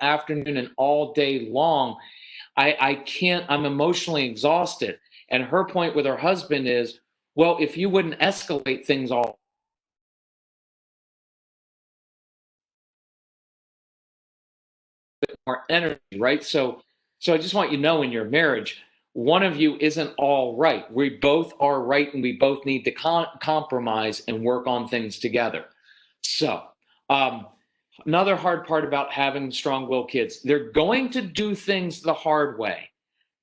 afternoon and all day long. I can't, I'm emotionally exhausted. And her point with her husband is, well, if you wouldn't escalate things all more energy, right? So I just want you to know, in your marriage, one of you isn't all right. We both are right, and we both need to compromise and work on things together. So, um, another hard part about having strong-willed kids, they're going to do things the hard way.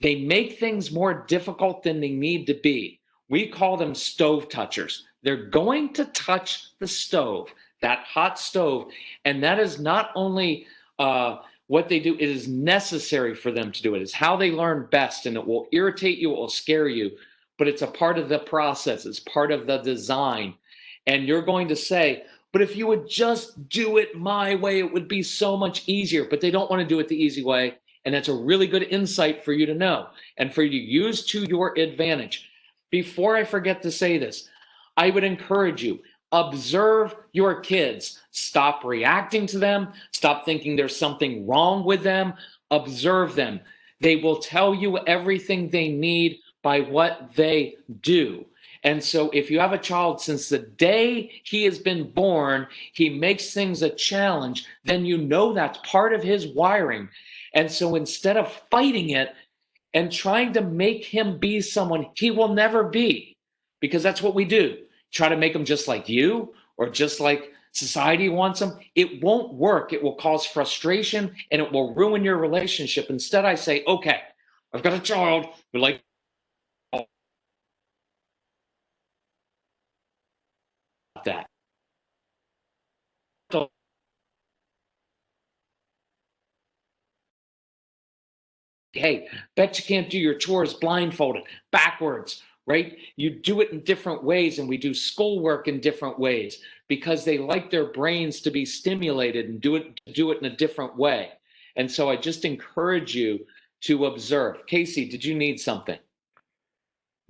They make things more difficult than they need to be. We call them stove touchers. They're going to touch the stove, that hot stove, and that is not only what they do, it is necessary for them to do it. It's how they learn best, and it will irritate you, it will scare you, but it's a part of the process. It's part of the design. And you're going to say, but if you would just do it my way, it would be so much easier. But they don't want to do it the easy way. And that's a really good insight for you to know and for you to use to your advantage. Before I forget to say this, I would encourage you, observe your kids. Stop reacting to them. Stop thinking there's something wrong with them. Observe them. They will tell you everything they need by what they do. And so if you have a child, since the day he has been born, he makes things a challenge, then you know that's part of his wiring. And so instead of fighting it and trying to make him be someone he will never be, because that's what we do, try to make him just like you or just like society wants him, it won't work. It will cause frustration and it will ruin your relationship. Instead, I say, okay, I've got a child who likes that. Hey, bet you can't do your chores blindfolded, backwards, right? You do it in different ways, and we do schoolwork in different ways because they like their brains to be stimulated and do it in a different way. And so I just encourage you to observe. Casey, did you need something?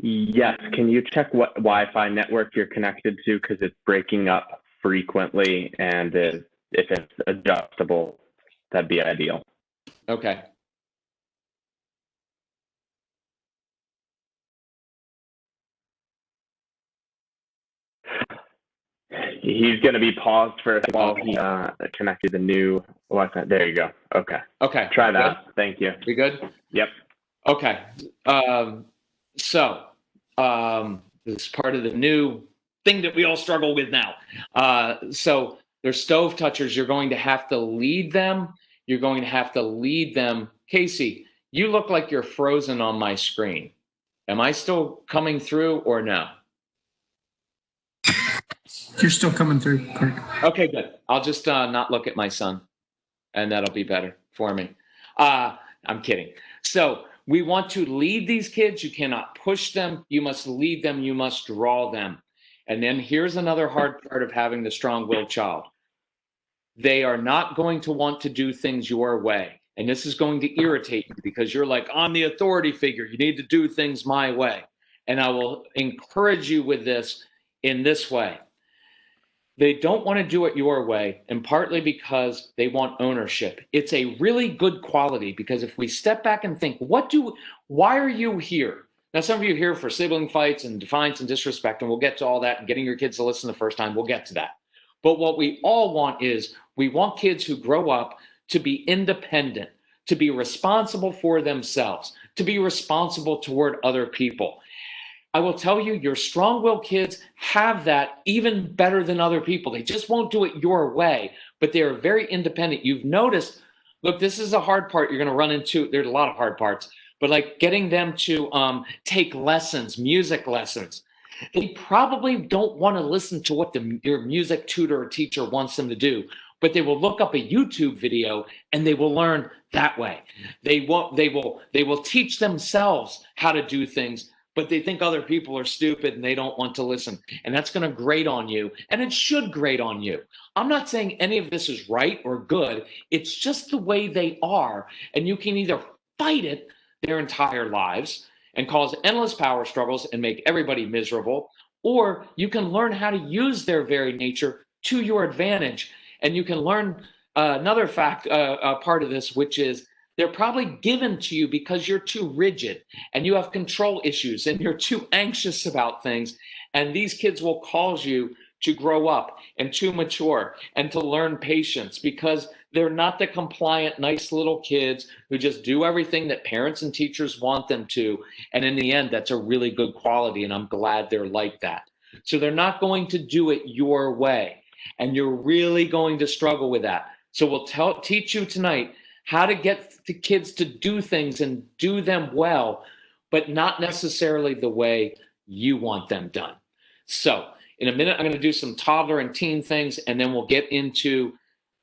Yes. Can you check what Wi-Fi network you're connected to? Because it's breaking up frequently, and if it's adjustable, that'd be ideal. Okay. He's going to be paused for while he connected the new Wi-Fi. There you go. Okay. Okay. Try that. Good? Thank you. You good? Yep. Okay. This is part of the new thing that we all struggle with now. So they're stove touchers. You're going to have to lead them. You're going to have to lead them. Casey, you look like you're frozen on my screen. Am I still coming through or no? You're still coming through, Kirk. Okay, good. I'll just not look at my son, and that'll be better for me. I'm kidding. So we want to lead these kids. You cannot push them. You must lead them. You must draw them. And then here's another hard part of having the strong-willed child. They are not going to want to do things your way. And this is going to irritate you because you're like, I'm the authority figure. You need to do things my way. And I will encourage you with this in this way. They don't want to do it your way, and partly because they want ownership. It's a really good quality because if we step back and think, why are you here? Now, some of you are here for sibling fights and defiance and disrespect, and we'll get to all that, and getting your kids to listen the first time, we'll get to that. But what we all want is we want kids who grow up to be independent, to be responsible for themselves, to be responsible toward other people. I will tell you, your strong-willed kids have that even better than other people. They just won't do it your way, but they are very independent. You've noticed, look, this is a hard part you're going to run into. There's a lot of hard parts, but like getting them to take lessons, music lessons. They probably don't want to listen to what your music tutor or teacher wants them to do, but they will look up a YouTube video and they will learn that way. They will teach themselves how to do things, but they think other people are stupid and they don't want to listen. And that's going to grate on you, and it should grate on you. I'm not saying any of this is right or good. It's just the way they are. And you can either fight it their entire lives and cause endless power struggles and make everybody miserable, or you can learn how to use their very nature to your advantage. And you can learn another fact, part of this, which is they're probably given to you because you're too rigid and you have control issues and you're too anxious about things. And these kids will cause you to grow up and to mature and to learn patience because they're not the compliant, nice little kids who just do everything that parents and teachers want them to. And in the end, that's a really good quality. And I'm glad they're like that. So they're not going to do it your way. And you're really going to struggle with that. So we'll teach you tonight how to get the kids to do things and do them well, but not necessarily the way you want them done. So in a minute, I'm going to do some toddler and teen things, and then we'll get into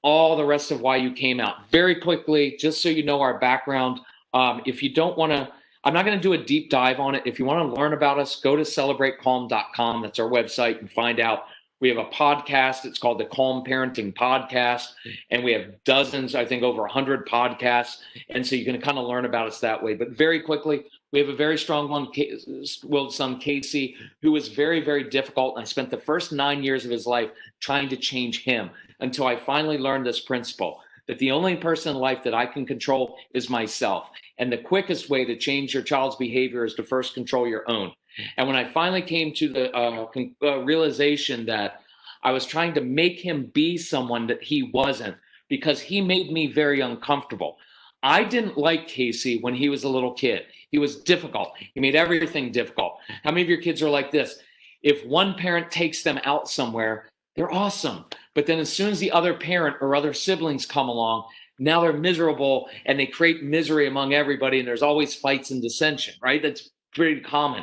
all the rest of why you came out. Very quickly, just so you know our background, if you don't want to, I'm not going to do a deep dive on it. If you want to learn about us, go to celebratecalm.com. That's our website, and find out. We have a podcast. It's called the Calm Parenting Podcast. And we have dozens, I think over 100 podcasts. And so you can kind of learn about us that way. But very quickly, we have a very strong one-willed son, Casey, who was very, very difficult. And I spent the first 9 years of his life trying to change him until I finally learned this principle, that the only person in life that I can control is myself. And the quickest way to change your child's behavior is to first control your own. And when I finally came to the realization that I was trying to make him be someone that he wasn't, because he made me very uncomfortable. I didn't like Casey when he was a little kid. He was difficult. He made everything difficult. How many of your kids are like this? If one parent takes them out somewhere, they're awesome. But then as soon as the other parent or other siblings come along, now they're miserable and they create misery among everybody, and there's always fights and dissension, right? That's pretty common.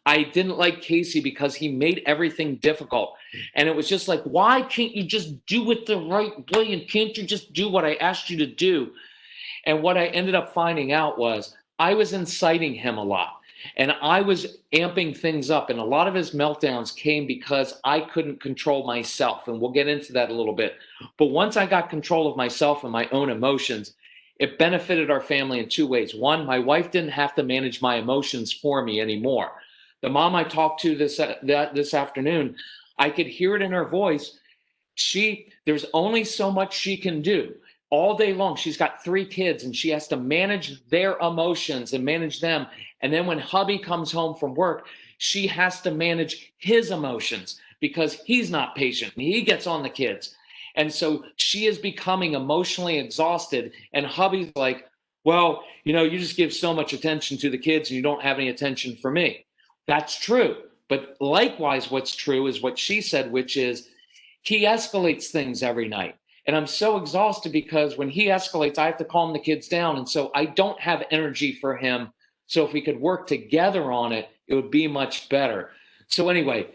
I didn't like Casey because he made everything difficult. And it was just like, why can't you just do it the right way? And can't you just do what I asked you to do? And what I ended up finding out was I was inciting him a lot. And I was amping things up. And a lot of his meltdowns came because I couldn't control myself. And we'll get into that a little bit. But once I got control of myself and my own emotions, it benefited our family in two ways. One, my wife didn't have to manage my emotions for me anymore. The mom I talked to this afternoon, I could hear it in her voice. There's only so much she can do. All day long, she's got 3 kids, and she has to manage their emotions and manage them. And then when hubby comes home from work, she has to manage his emotions because he's not patient and he gets on the kids. And so she is becoming emotionally exhausted, and hubby's like, well, you just give so much attention to the kids and you don't have any attention for me. That's true. But likewise, what's true is what she said, which is he escalates things every night. And I'm so exhausted because when he escalates, I have to calm the kids down. And so I don't have energy for him. So if we could work together on it, it would be much better. So anyway,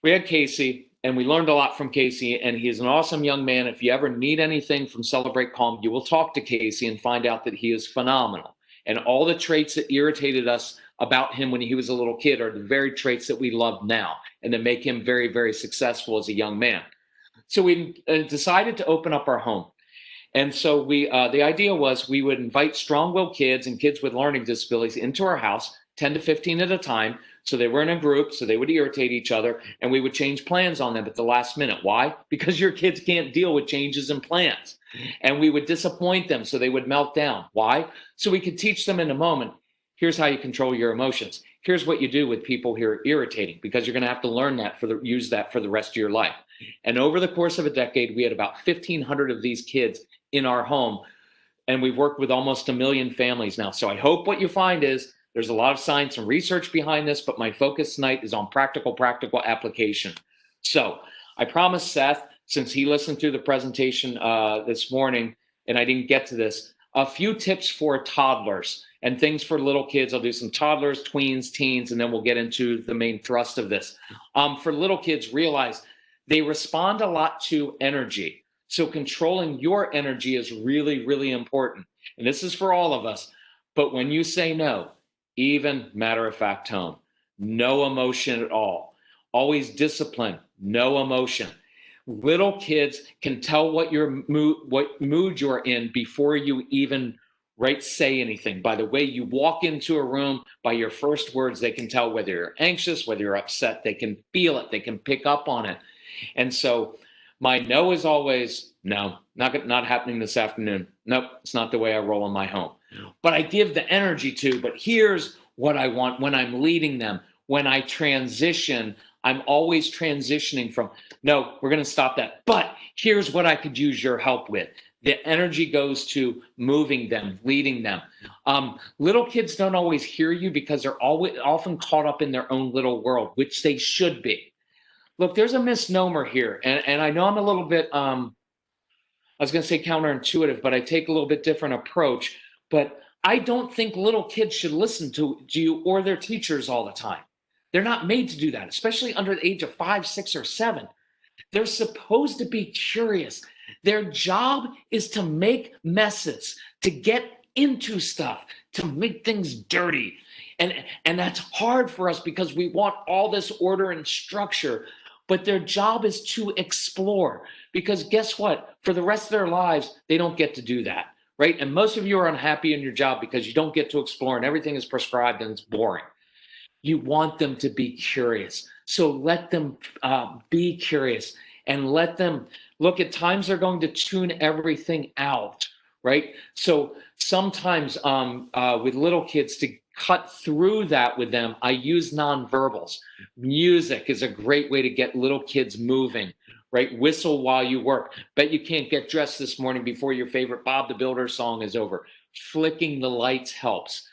we had Casey. And we learned a lot from Casey, and he is an awesome young man. If you ever need anything from Celebrate Calm, you will talk to Casey and find out that he is phenomenal. And all the traits that irritated us about him when he was a little kid are the very traits that we love now and that make him very, very successful as a young man. So we decided to open up our home. And so the idea was we would invite strong-willed kids and kids with learning disabilities into our house, 10 to 15 at a time. So they were in a group, so they would irritate each other, and we would change plans on them at the last minute. Why? Because your kids can't deal with changes in plans. And we would disappoint them, so they would melt down. Why? So we could teach them in a moment, here's how you control your emotions. Here's what you do with people who are irritating, because you're going to have to learn that use that for the rest of your life. And over the course of a decade, we had about 1,500 of these kids in our home, and we've worked with almost 1 million families now. So I hope what you find is there's a lot of science and research behind this, but my focus tonight is on practical application. So I promised Seth, since he listened to the presentation this morning, and I didn't get to this, a few tips for toddlers and things for little kids. I'll do some toddlers, tweens, teens, and then we'll get into the main thrust of this. For little kids, realize they respond a lot to energy. So controlling your energy is really, really important. And this is for all of us. But when you say no, even matter-of-fact tone, no emotion at all. Always discipline, no emotion. Little kids can tell what mood you're in before you even say anything. By the way you walk into a room, by your first words, they can tell whether you're anxious, whether you're upset. They can feel it. They can pick up on it. And so my no is always No, not happening this afternoon. Nope, it's not the way I roll in my home. But I give the energy to, but here's what I want when I'm leading them. When I transition, I'm always transitioning from, no, we're going to stop that. But here's what I could use your help with. The energy goes to moving them, leading them. Little kids don't always hear you because they're often caught up in their own little world, which they should be. Look, there's a misnomer here, and I know I'm a little bit, I was going to say counterintuitive, but I take a little bit different approach. But I don't think little kids should listen to you or their teachers all the time. They're not made to do that, especially under the age of 5, 6, or 7. They're supposed to be curious. Their job is to make messes, to get into stuff, to make things dirty. And that's hard for us because we want all this order and structure. But their job is to explore, because guess what? For the rest of their lives, they don't get to do that, right? And most of you are unhappy in your job because you don't get to explore and everything is prescribed and it's boring. You want them to be curious. So let them be curious and let them look. At times they're going to tune everything out, right? So sometimes with little kids, to cut through that with them, I use nonverbals. Music is a great way to get little kids moving, right? Whistle while you work. Bet you can't get dressed this morning before your favorite Bob the Builder song is over. Flicking the lights helps.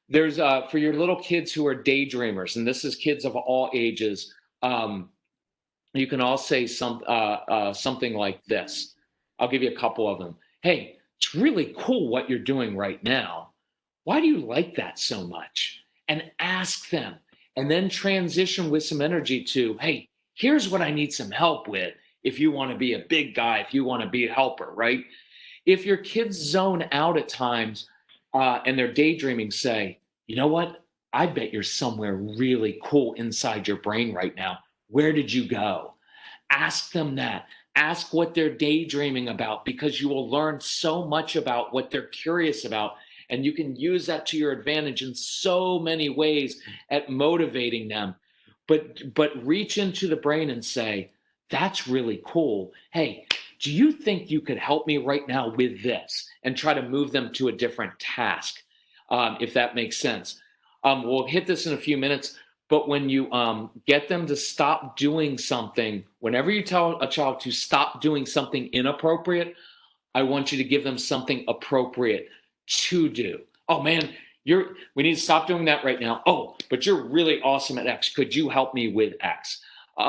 There's for your little kids who are daydreamers, and this is kids of all ages, you can all say something like this. I'll give you a couple of them. Hey, it's really cool what you're doing right now. Why do you like that so much? And ask them, and then transition with some energy to, hey, here's what I need some help with if you want to be a big guy, if you want to be a helper, right? If your kids zone out at times and they're daydreaming, say, you know what? I bet you're somewhere really cool inside your brain right now. Where did you go? Ask them that. Ask what they're daydreaming about, because you will learn so much about what they're curious about. And you can use that to your advantage in so many ways at motivating them. But reach into the brain and say, that's really cool. Hey, do you think you could help me right now with this? And try to move them to a different task, if that makes sense. We'll hit this in a few minutes. But when you get them to stop doing something, whenever you tell a child to stop doing something inappropriate, I want you to give them something appropriate to do. Oh man, we need to stop doing that right now. Oh, but you're really awesome at X. Could you help me with X?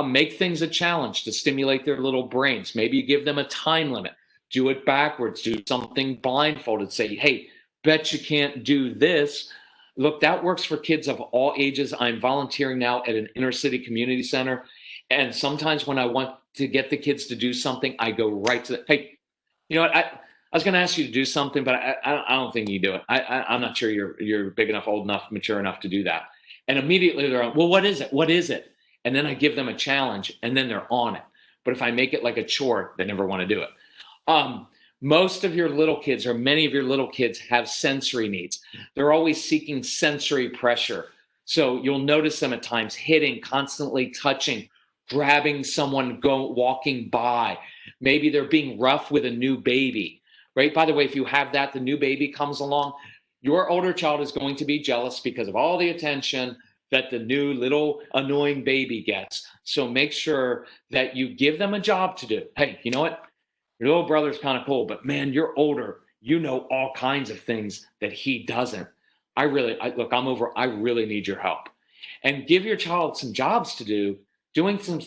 Make things a challenge to stimulate their little brains. Maybe you give them a time limit. Do it backwards. Do something blindfolded. Say, hey, bet you can't do this. Look, that works for kids of all ages. I'm volunteering now at an inner city community center. And sometimes when I want to get the kids to do something, I go right to hey, you know what? I was going to ask you to do something, but I don't think you do it. I'm not sure you're big enough, old enough, mature enough to do that. And immediately they're on, well, what is it? What is it? And then I give them a challenge and then they're on it. But if I make it like a chore, they never want to do it. Most of your little kids, or many of your little kids, have sensory needs. They're always seeking sensory pressure. So you'll notice them at times hitting, constantly touching, grabbing someone walking by. Maybe they're being rough with a new baby, right? By the way, if you have that, the new baby comes along, your older child is going to be jealous because of all the attention that the new little annoying baby gets. So make sure that you give them a job to do. Hey, you know what? Your little brother's kind of cool, but man, you're older. You know all kinds of things that he doesn't. I really need your help. And give your child some jobs to do, doing some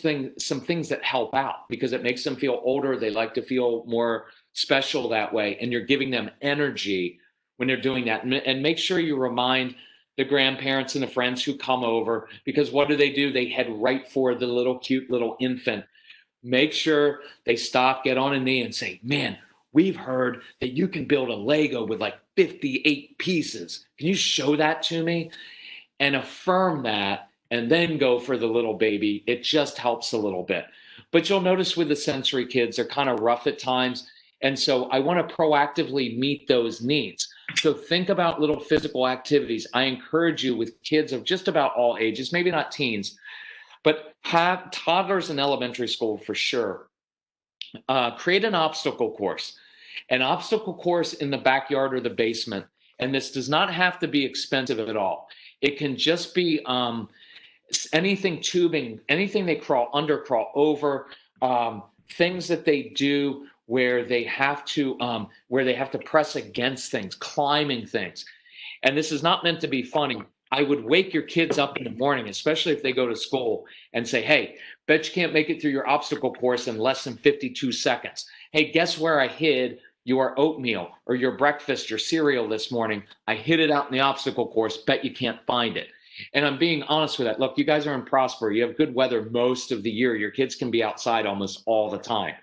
things that help out, because it makes them feel older. They like to feel more special that way. And you're giving them energy when they're doing that. And make sure you remind the grandparents and the friends who come over, because what do? They head right for the little cute little infant. Make sure they stop, get on a knee and say, man, we've heard that you can build a Lego with like 58 pieces. Can you show that to me? And affirm that, and then go for the little baby. It just helps a little bit. But you'll notice with the sensory kids, they're kind of rough at times. And so I want to proactively meet those needs. So think about little physical activities. I encourage you with kids of just about all ages, maybe not teens, but have toddlers in elementary school for sure. create an obstacle course. An obstacle course in the backyard or the basement. And this does not have to be expensive at all. It can just be anything tubing, anything they crawl under, crawl over, things that they do where they have to press against things, climbing things. And this is not meant to be funny. I would wake your kids up in the morning, especially if they go to school, and say, hey, bet you can't make it through your obstacle course in less than 52 seconds. Hey, guess where I hid your oatmeal or your breakfast or cereal this morning? I hid it out in the obstacle course. Bet you can't find it. And I'm being honest with that. Look, you guys are in Prosper. You have good weather most of the year. Your kids can be outside almost all the time.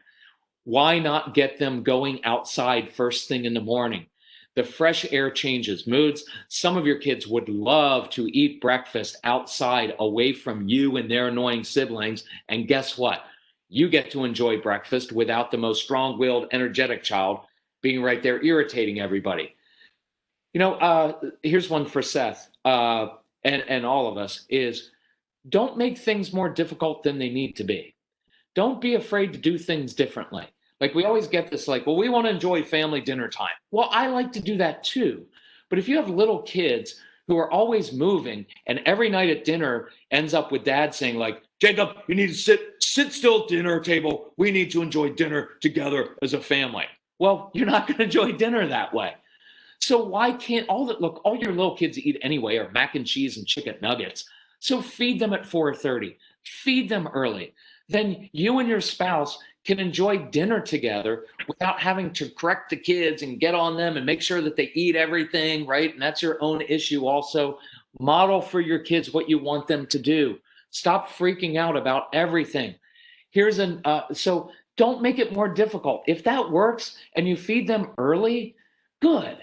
Why not get them going outside first thing in the morning? The fresh air changes moods. Some of your kids would love to eat breakfast outside away from you and their annoying siblings. And guess what? You get to enjoy breakfast without the most strong-willed, energetic child being right there irritating everybody. Here's one for Seth and all of us is don't make things more difficult than they need to be. Don't be afraid to do things differently. Like we always get this like, well, we want to enjoy family dinner time. Well, I like to do that too. But if you have little kids who are always moving and every night at dinner ends up with dad saying like, Jacob, you need to sit still at the dinner table. We need to enjoy dinner together as a family. Well, you're not going to enjoy dinner that way. So why can't all your little kids eat anyway are mac and cheese and chicken nuggets. So feed them at 4:30. Feed them early. Then you and your spouse can enjoy dinner together without having to correct the kids and get on them and make sure that they eat everything, right? And that's your own issue also. Model for your kids what you want them to do. Stop freaking out about everything. So don't make it more difficult. If that works and you feed them early, good.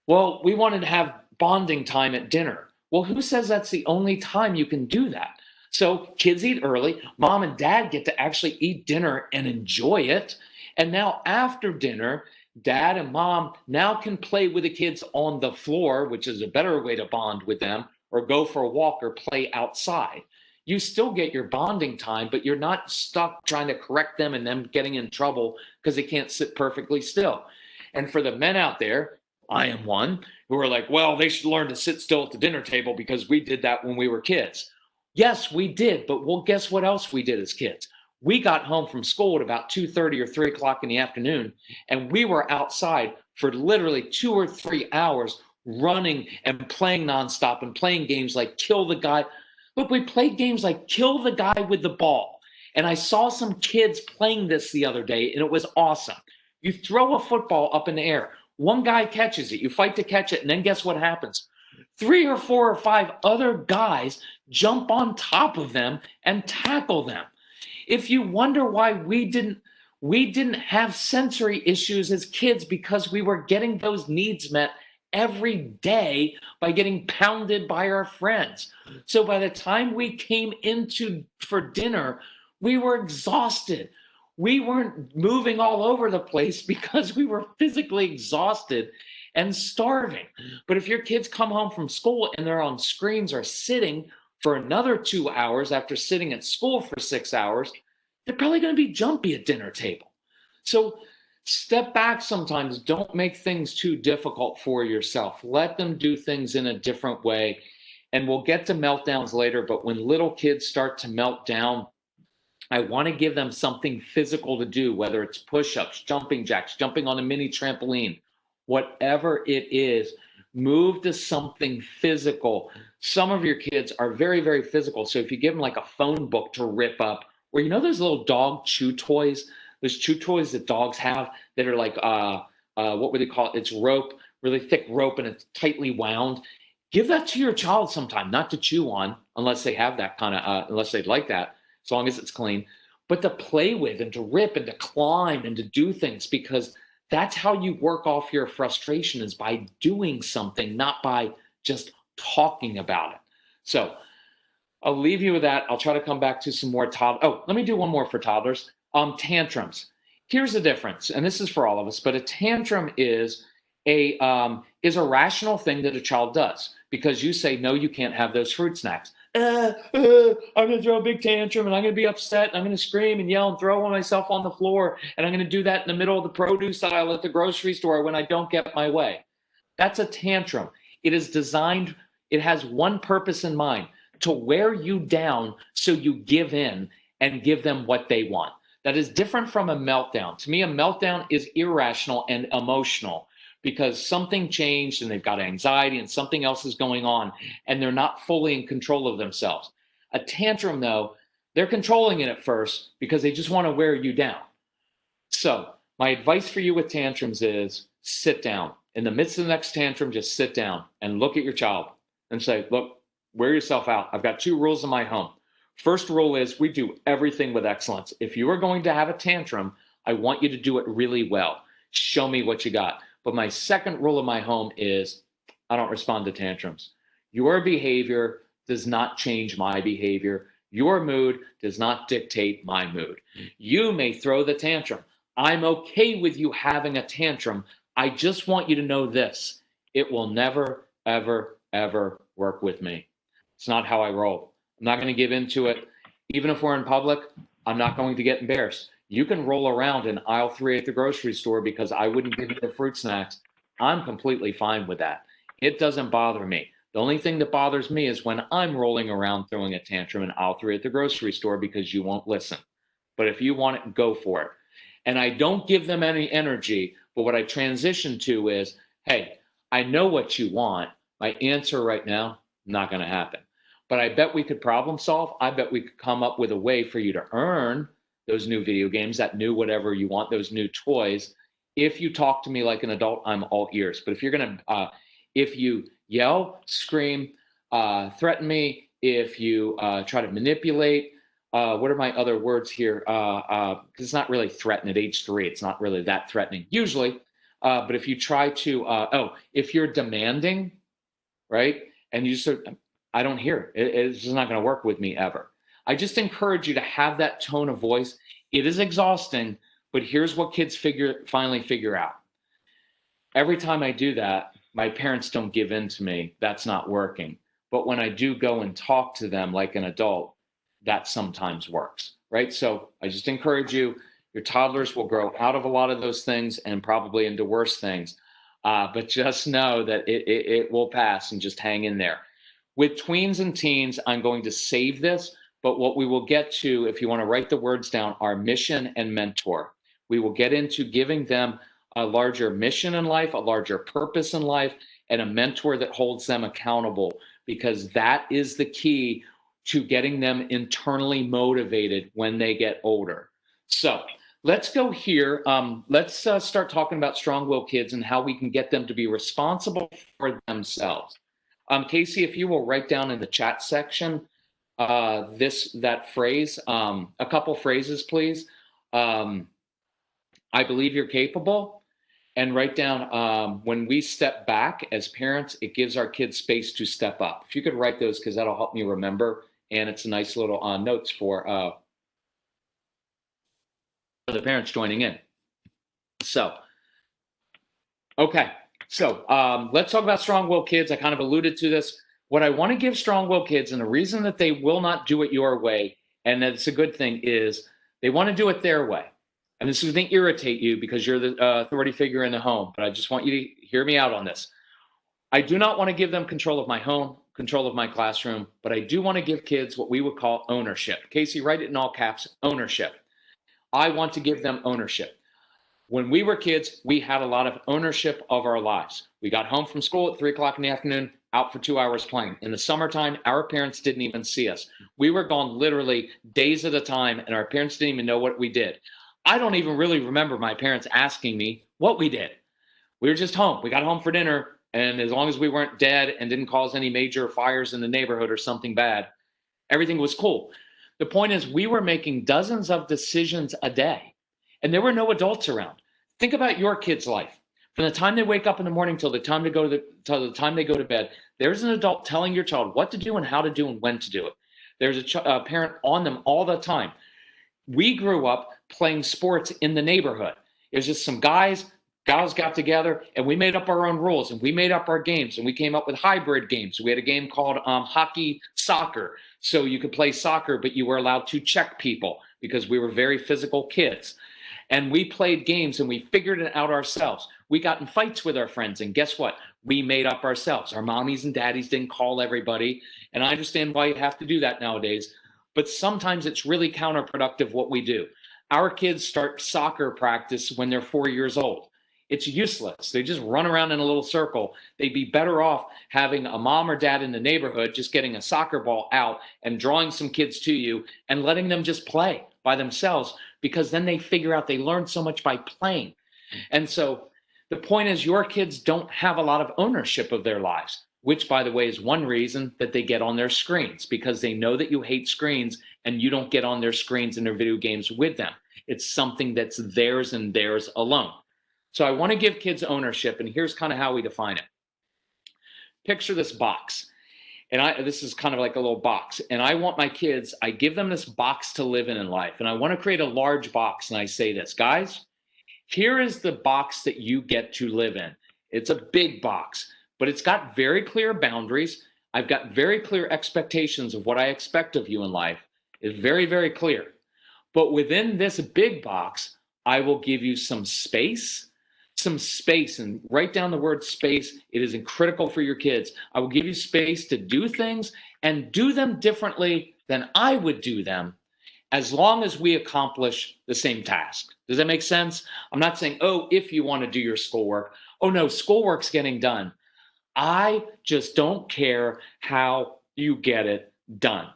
Well, we wanted to have bonding time at dinner. Well, who says that's the only time you can do that? So kids eat early. Mom and dad get to actually eat dinner and enjoy it. And now after dinner, dad and mom now can play with the kids on the floor, which is a better way to bond with them, or go for a walk or play outside. You still get your bonding time, but you're not stuck trying to correct them and them getting in trouble because they can't sit perfectly still. And for the men out there, I am one, who are like, well, they should learn to sit still at the dinner table because we did that when we were kids. Yes, we did. But well, guess what else we did as kids? We got home from school at about 2:30 or 3 o'clock in the afternoon, and we were outside for literally 2 or 3 hours running and playing nonstop and playing games like Kill the Guy. Look, we played games like Kill the Guy with the Ball. And I saw some kids playing this the other day, and it was awesome. You throw a football up in the air. One guy catches it. You fight to catch it, and then guess what happens? 3 or 4 or 5 other guys jump on top of them and tackle them. If you wonder why we didn't have sensory issues as kids, because we were getting those needs met every day by getting pounded by our friends. So by the time we came for dinner, we were exhausted. We weren't moving all over the place because we were physically exhausted and starving. But if your kids come home from school and they're on screens or sitting for another 2 hours after sitting at school for 6 hours, they're probably going to be jumpy at dinner table. So step back sometimes. Don't make things too difficult for yourself. Let them do things in a different way. And we'll get to meltdowns later, but when little kids start to melt down, I want to give them something physical to do, whether it's push-ups, jumping jacks, jumping on a mini trampoline, whatever it is, move to something physical. Some of your kids are very, very physical. So if you give them like a phone book to rip up, or those little dog chew toys, those chew toys that dogs have that are like, what would they call it? It's rope, really thick rope, and it's tightly wound. Give that to your child sometime, not to chew on, unless they have that kind of, unless they'd like that, as long as it's clean, but to play with and to rip and to climb and to do things, because that's how you work off your frustration, is by doing something, not by just talking about it. So I'll leave you with that. I'll try to come back to some more let me do one more for toddlers. Tantrums. Here's the difference, and this is for all of us, but a tantrum is a rational thing that a child does, because you say, no, you can't have those fruit snacks. I'm going to throw a big tantrum and I'm going to be upset and I'm going to scream and yell and throw myself on the floor. And I'm going to do that in the middle of the produce aisle at the grocery store when I don't get my way. That's a tantrum. It is designed, it has one purpose in mind, to wear you down so you give in and give them what they want. That is different from a meltdown. To me, a meltdown is irrational and emotional because something changed and they've got anxiety and something else is going on and they're not fully in control of themselves. A tantrum, though, they're controlling it at first because they just want to wear you down. So my advice for you with tantrums is sit down. In the midst of the next tantrum, just sit down and look at your child and say, look, wear yourself out. I've got 2 rules in my home. First rule is we do everything with excellence. If you are going to have a tantrum, I want you to do it really well. Show me what you got. But my second rule in my home is I don't respond to tantrums. Your behavior does not change my behavior. Your mood does not dictate my mood. You may throw the tantrum. I'm okay with you having a tantrum. I just want you to know this. It will never, ever, ever work with me. It's not how I roll. I'm not going to give into it. Even if we're in public, I'm not going to get embarrassed. You can roll around in aisle 3 at the grocery store because I wouldn't give you the fruit snacks. I'm completely fine with that. It doesn't bother me. The only thing that bothers me is when I'm rolling around throwing a tantrum in aisle 3 at the grocery store because you won't listen. But if you want it, go for it. And I don't give them any energy, but what I transition to is, hey, I know what you want. My answer right now, not going to happen. But I bet we could problem solve. I bet we could come up with a way for you to earn those new video games, that new whatever you want, those new toys. If you talk to me like an adult, I'm all ears. But if you're going to, if you yell, scream, threaten me, if you try to manipulate, what are my other words here? Because it's not really threaten at age 3. It's not really that threatening usually. But if you try to, if you're demanding, right? And you sort of, I don't hear it. It's just not going to work with me ever. I just encourage you to have that tone of voice. It is exhausting, but here's what kids finally figure out. Every time I do that, my parents don't give in to me. That's not working. But when I do go and talk to them like an adult, that sometimes works, right? So I just encourage you, your toddlers will grow out of a lot of those things and probably into worse things. But just know that it will pass and just hang in there. With tweens and teens, I'm going to save this, but what we will get to, if you want to write the words down, are mission and mentor. We will get into giving them a larger mission in life, a larger purpose in life, and a mentor that holds them accountable, because that is the key to getting them internally motivated when they get older. So let's go here. Let's start talking about strong-willed kids and how we can get them to be responsible for themselves. Casey, if you will write down in the chat section that phrase, a couple phrases, please. I believe you're capable. And write down when we step back as parents, it gives our kids space to step up. If you could write those, because that'll help me remember. And it's a nice little notes for the parents joining in. So, okay. So let's talk about strong-willed kids. I kind of alluded to this. What I want to give strong-willed kids, and the reason that they will not do it your way, and that's a good thing, is they want to do it their way. And this is going to irritate you because you're the authority figure in the home, but I just want you to hear me out on this. I do not want to give them control of my home, control of my classroom, but I do want to give kids what we would call ownership. Casey, write it in all caps, ownership. I want to give them ownership. When we were kids, we had a lot of ownership of our lives. We got home from school at 3 o'clock in the afternoon, out for 2 hours playing. In the summertime, our parents didn't even see us. We were gone literally days at a time, and our parents didn't even know what we did. I don't even really remember my parents asking me what we did. We were just home. We got home for dinner, and as long as we weren't dead and didn't cause any major fires in the neighborhood or something bad, everything was cool. The point is, we were making dozens of decisions a day, and there were no adults around. Think about your kid's life. From the time they wake up in the morning till the time they go to bed, there's an adult telling your child what to do and how to do and when to do it. There's a parent on them all the time. We grew up playing sports in the neighborhood. It was just some guys Gals got together and we made up our own rules and we made up our games and we came up with hybrid games. We had a game called hockey soccer. So you could play soccer, but you were allowed to check people because we were very physical kids. And we played games and we figured it out ourselves. We got in fights with our friends, and guess what? We made up ourselves. Our mommies and daddies didn't call everybody. And I understand why you have to do that nowadays, but sometimes it's really counterproductive what we do. Our kids start soccer practice when they're 4 years old. It's useless. They just run around in a little circle. They'd be better off having a mom or dad in the neighborhood just getting a soccer ball out and drawing some kids to you and letting them just play by themselves, because then they figure out they learn so much by playing. And so the point is, your kids don't have a lot of ownership of their lives, which, by the way, is one reason that they get on their screens, because they know that you hate screens and you don't get on their screens and their video games with them. It's something that's theirs and theirs alone. So I want to give kids ownership, and here's kind of how we define it. Picture this box, and this is kind of like a little box, and I want my kids, I give them this box to live in life, and I want to create a large box, and I say this, guys, here is the box that you get to live in. It's a big box, but it's got very clear boundaries. I've got very clear expectations of what I expect of you in life. It's very, very clear. But within this big box, I will give you some space, and write down the word space. It is critical for your kids. I will give you space to do things and do them differently than I would do them, as long as we accomplish the same task. Does that make sense? I'm not saying, oh, if you want to do your schoolwork, oh no, schoolwork's getting done. I just don't care how you get it done.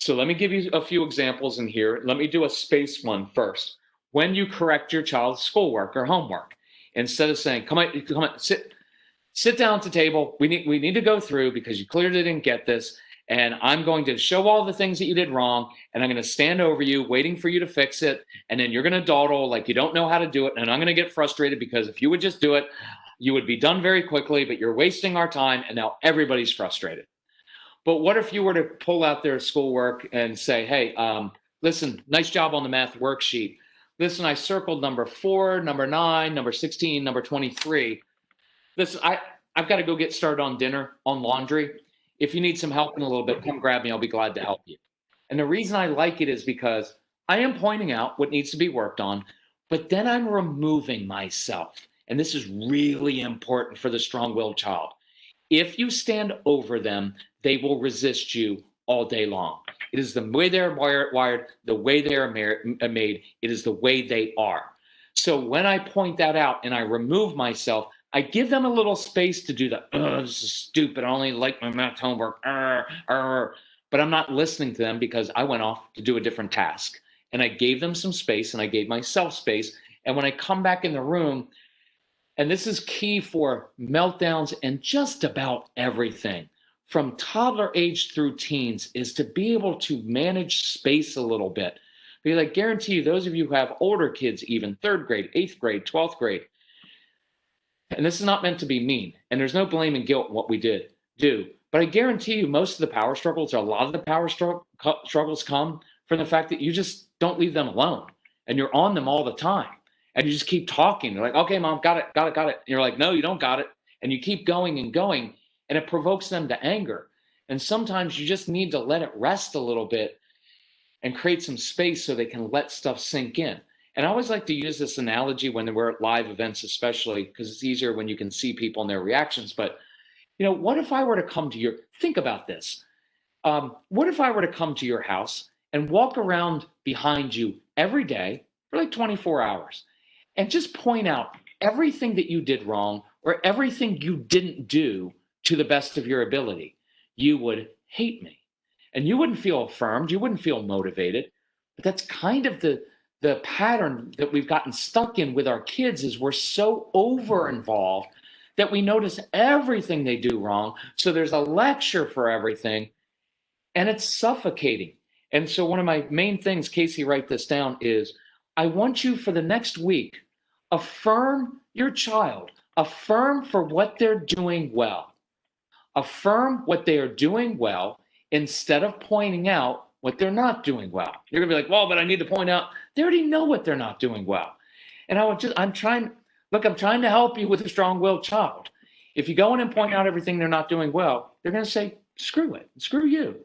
So let me give you a few examples in here. Let me do a space one first. When you correct your child's schoolwork or homework, instead of saying, come on, sit down at the table. We need to go through because you clearly didn't get this. And I'm going to show all the things that you did wrong. And I'm going to stand over you waiting for you to fix it. And then you're going to dawdle like you don't know how to do it. And I'm going to get frustrated because if you would just do it, you would be done very quickly, but you're wasting our time. And now everybody's frustrated. But what if you were to pull out their schoolwork and say, hey, listen, nice job on the math worksheet. Listen, I circled number 4, number 9, number 16, number 23. Listen, I've got to go get started on dinner, on laundry. If you need some help in a little bit, come grab me. I'll be glad to help you. And the reason I like it is because I am pointing out what needs to be worked on, but then I'm removing myself. And this is really important for the strong-willed child. If you stand over them, they will resist you all day long. It is the way they're wired, the way they are made. It is the way they are. So when I point that out and I remove myself, I give them a little space to do the, this is stupid, I only like my math homework, but I'm not listening to them because I went off to do a different task. And I gave them some space and I gave myself space. And when I come back in the room, and this is key for meltdowns and just about everything, from toddler age through teens, is to be able to manage space a little bit. Because I guarantee you, those of you who have older kids, even 3rd grade, 8th grade, 12th grade, and this is not meant to be mean, and there's no blame and guilt in what we do, but I guarantee you most of the power struggles, or a lot of the power struggles come from the fact that you just don't leave them alone, and you're on them all the time, and you just keep talking. They're like, okay, mom, got it. And you're like, no, you don't got it. And you keep going and going, and it provokes them to anger. And sometimes you just need to let it rest a little bit and create some space so they can let stuff sink in. And I always like to use this analogy when we're at live events, especially because it's easier when you can see people and their reactions. But, you know, what if I were to come to think about this. What if I were to come to your house and walk around behind you every day for like 24 hours and just point out everything that you did wrong or everything you didn't do to the best of your ability? You would hate me. And you wouldn't feel affirmed. You wouldn't feel motivated. But that's kind of the pattern that we've gotten stuck in with our kids, is we're so over involved that we notice everything they do wrong. So there's a lecture for everything, and it's suffocating. And so one of my main things, Casey, write this down, is I want you for the next week, affirm your child, affirm for what they're doing well. Affirm what they are doing well instead of pointing out what they're not doing well. You're gonna be like, well, but I need to point out, they already know what they're not doing well. And I'm trying, Look, I'm trying to help you with a strong-willed child. If you go in and point out everything they're not doing well, they're going to say, screw it, screw you.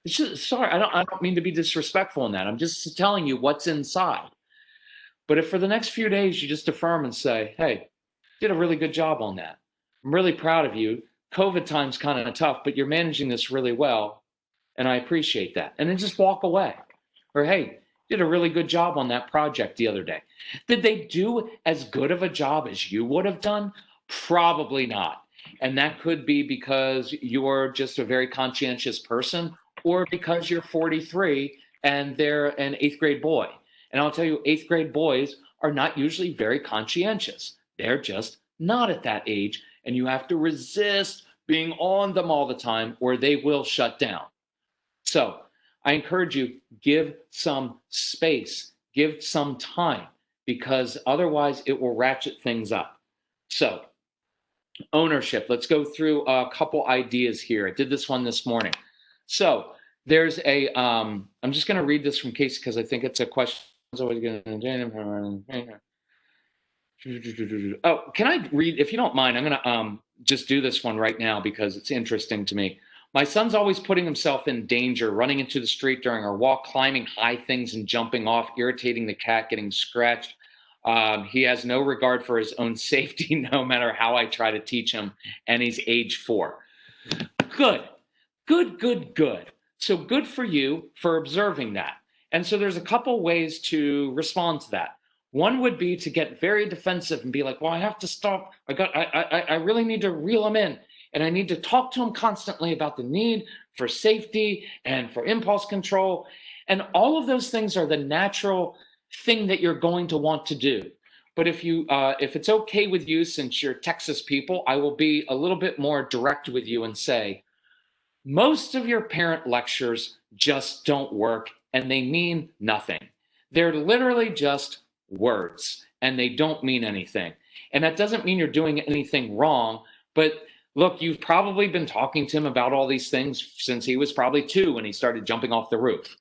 It's just, sorry, I don't mean to be disrespectful in that. I'm just telling you what's inside. But if for the next few days you just affirm and say, hey, you did a really good job on that. I'm really proud of you. COVID time's kind of tough, but you're managing this really well, and I appreciate that. And then just walk away. Or, hey, you did a really good job on that project the other day. Did they do as good of a job as you would have done? Probably not. And that could be because you're just a very conscientious person, or because you're 43 and they're an 8th grade boy. And I'll tell you, 8th grade boys are not usually very conscientious. They're just not at that age. And you have to resist being on them all the time, or they will shut down. So I encourage you, give some space, give some time, because otherwise it will ratchet things up. So ownership, let's go through a couple ideas here. I did this one this morning. So there's a, I'm just going to read this from Casey because I think it's a question. Oh, can I read, if you don't mind, I'm going to just do this one right now because it's interesting to me. My son's always putting himself in danger, running into the street during our walk, climbing high things and jumping off, irritating the cat, getting scratched. He has no regard for his own safety, no matter how I try to teach him, and he's age 4. Good. So good for you for observing that. And so there's a couple ways to respond to that. One would be to get very defensive and be like, well, I have to stop. I really need to reel him in. And I need to talk to him constantly about the need for safety and for impulse control. And all of those things are the natural thing that you're going to want to do. But if it's okay with you, since you're Texas people, I will be a little bit more direct with you and say, most of your parent lectures just don't work, and they mean nothing. They're literally just words, and they don't mean anything. And that doesn't mean you're doing anything wrong, but look, you've probably been talking to him about all these things since he was probably 2 when he started jumping off the roof.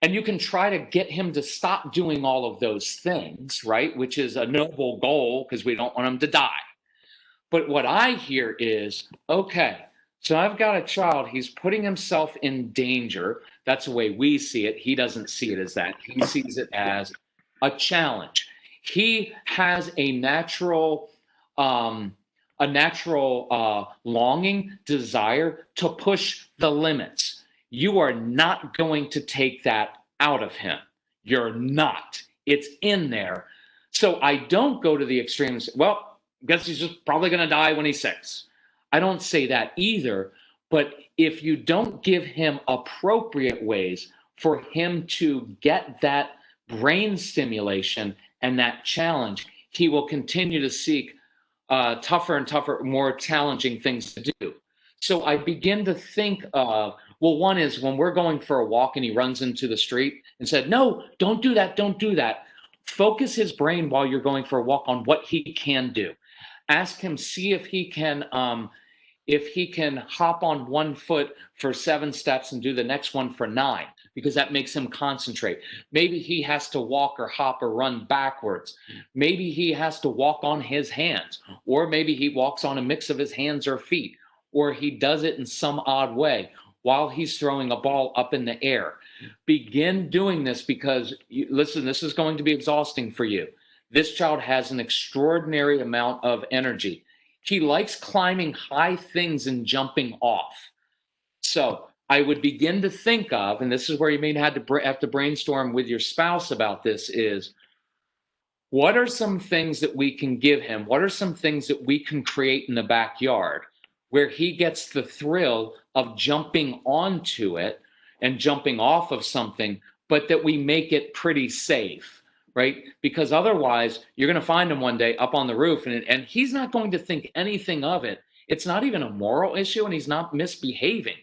And you can try to get him to stop doing all of those things, right? Which is a noble goal because we don't want him to die. But what I hear is, okay, so I've got a child, he's putting himself in danger. That's the way we see it. He doesn't see it as that. He sees it as a challenge. He has a natural longing, desire to push the limits. You are not going to take that out of him. You're not. It's in there. So I don't go to the extremes. Well, I guess he's just probably going to die when he's 6. I don't say that either. But if you don't give him appropriate ways for him to get that brain stimulation and that challenge, he will continue to seek tougher and tougher, more challenging things to do. So I begin to think of, well, one is when we're going for a walk and he runs into the street and said, no, don't do that, don't do that. Focus his brain while you're going for a walk on what he can do. Ask him, see if he can hop on one foot for 7 steps and do the next one for 9, because that makes him concentrate. Maybe he has to walk or hop or run backwards. Maybe he has to walk on his hands, or maybe he walks on a mix of his hands or feet, or he does it in some odd way while he's throwing a ball up in the air. Begin doing this because, listen, this is going to be exhausting for you. This child has an extraordinary amount of energy. He likes climbing high things and jumping off. So I would begin to think of, and this is where you may have to brainstorm with your spouse about this, is what are some things that we can give him? What are some things that we can create in the backyard where he gets the thrill of jumping onto it and jumping off of something, but that we make it pretty safe, right? Because otherwise you're going to find him one day up on the roof and he's not going to think anything of it. It's not even a moral issue and he's not misbehaving.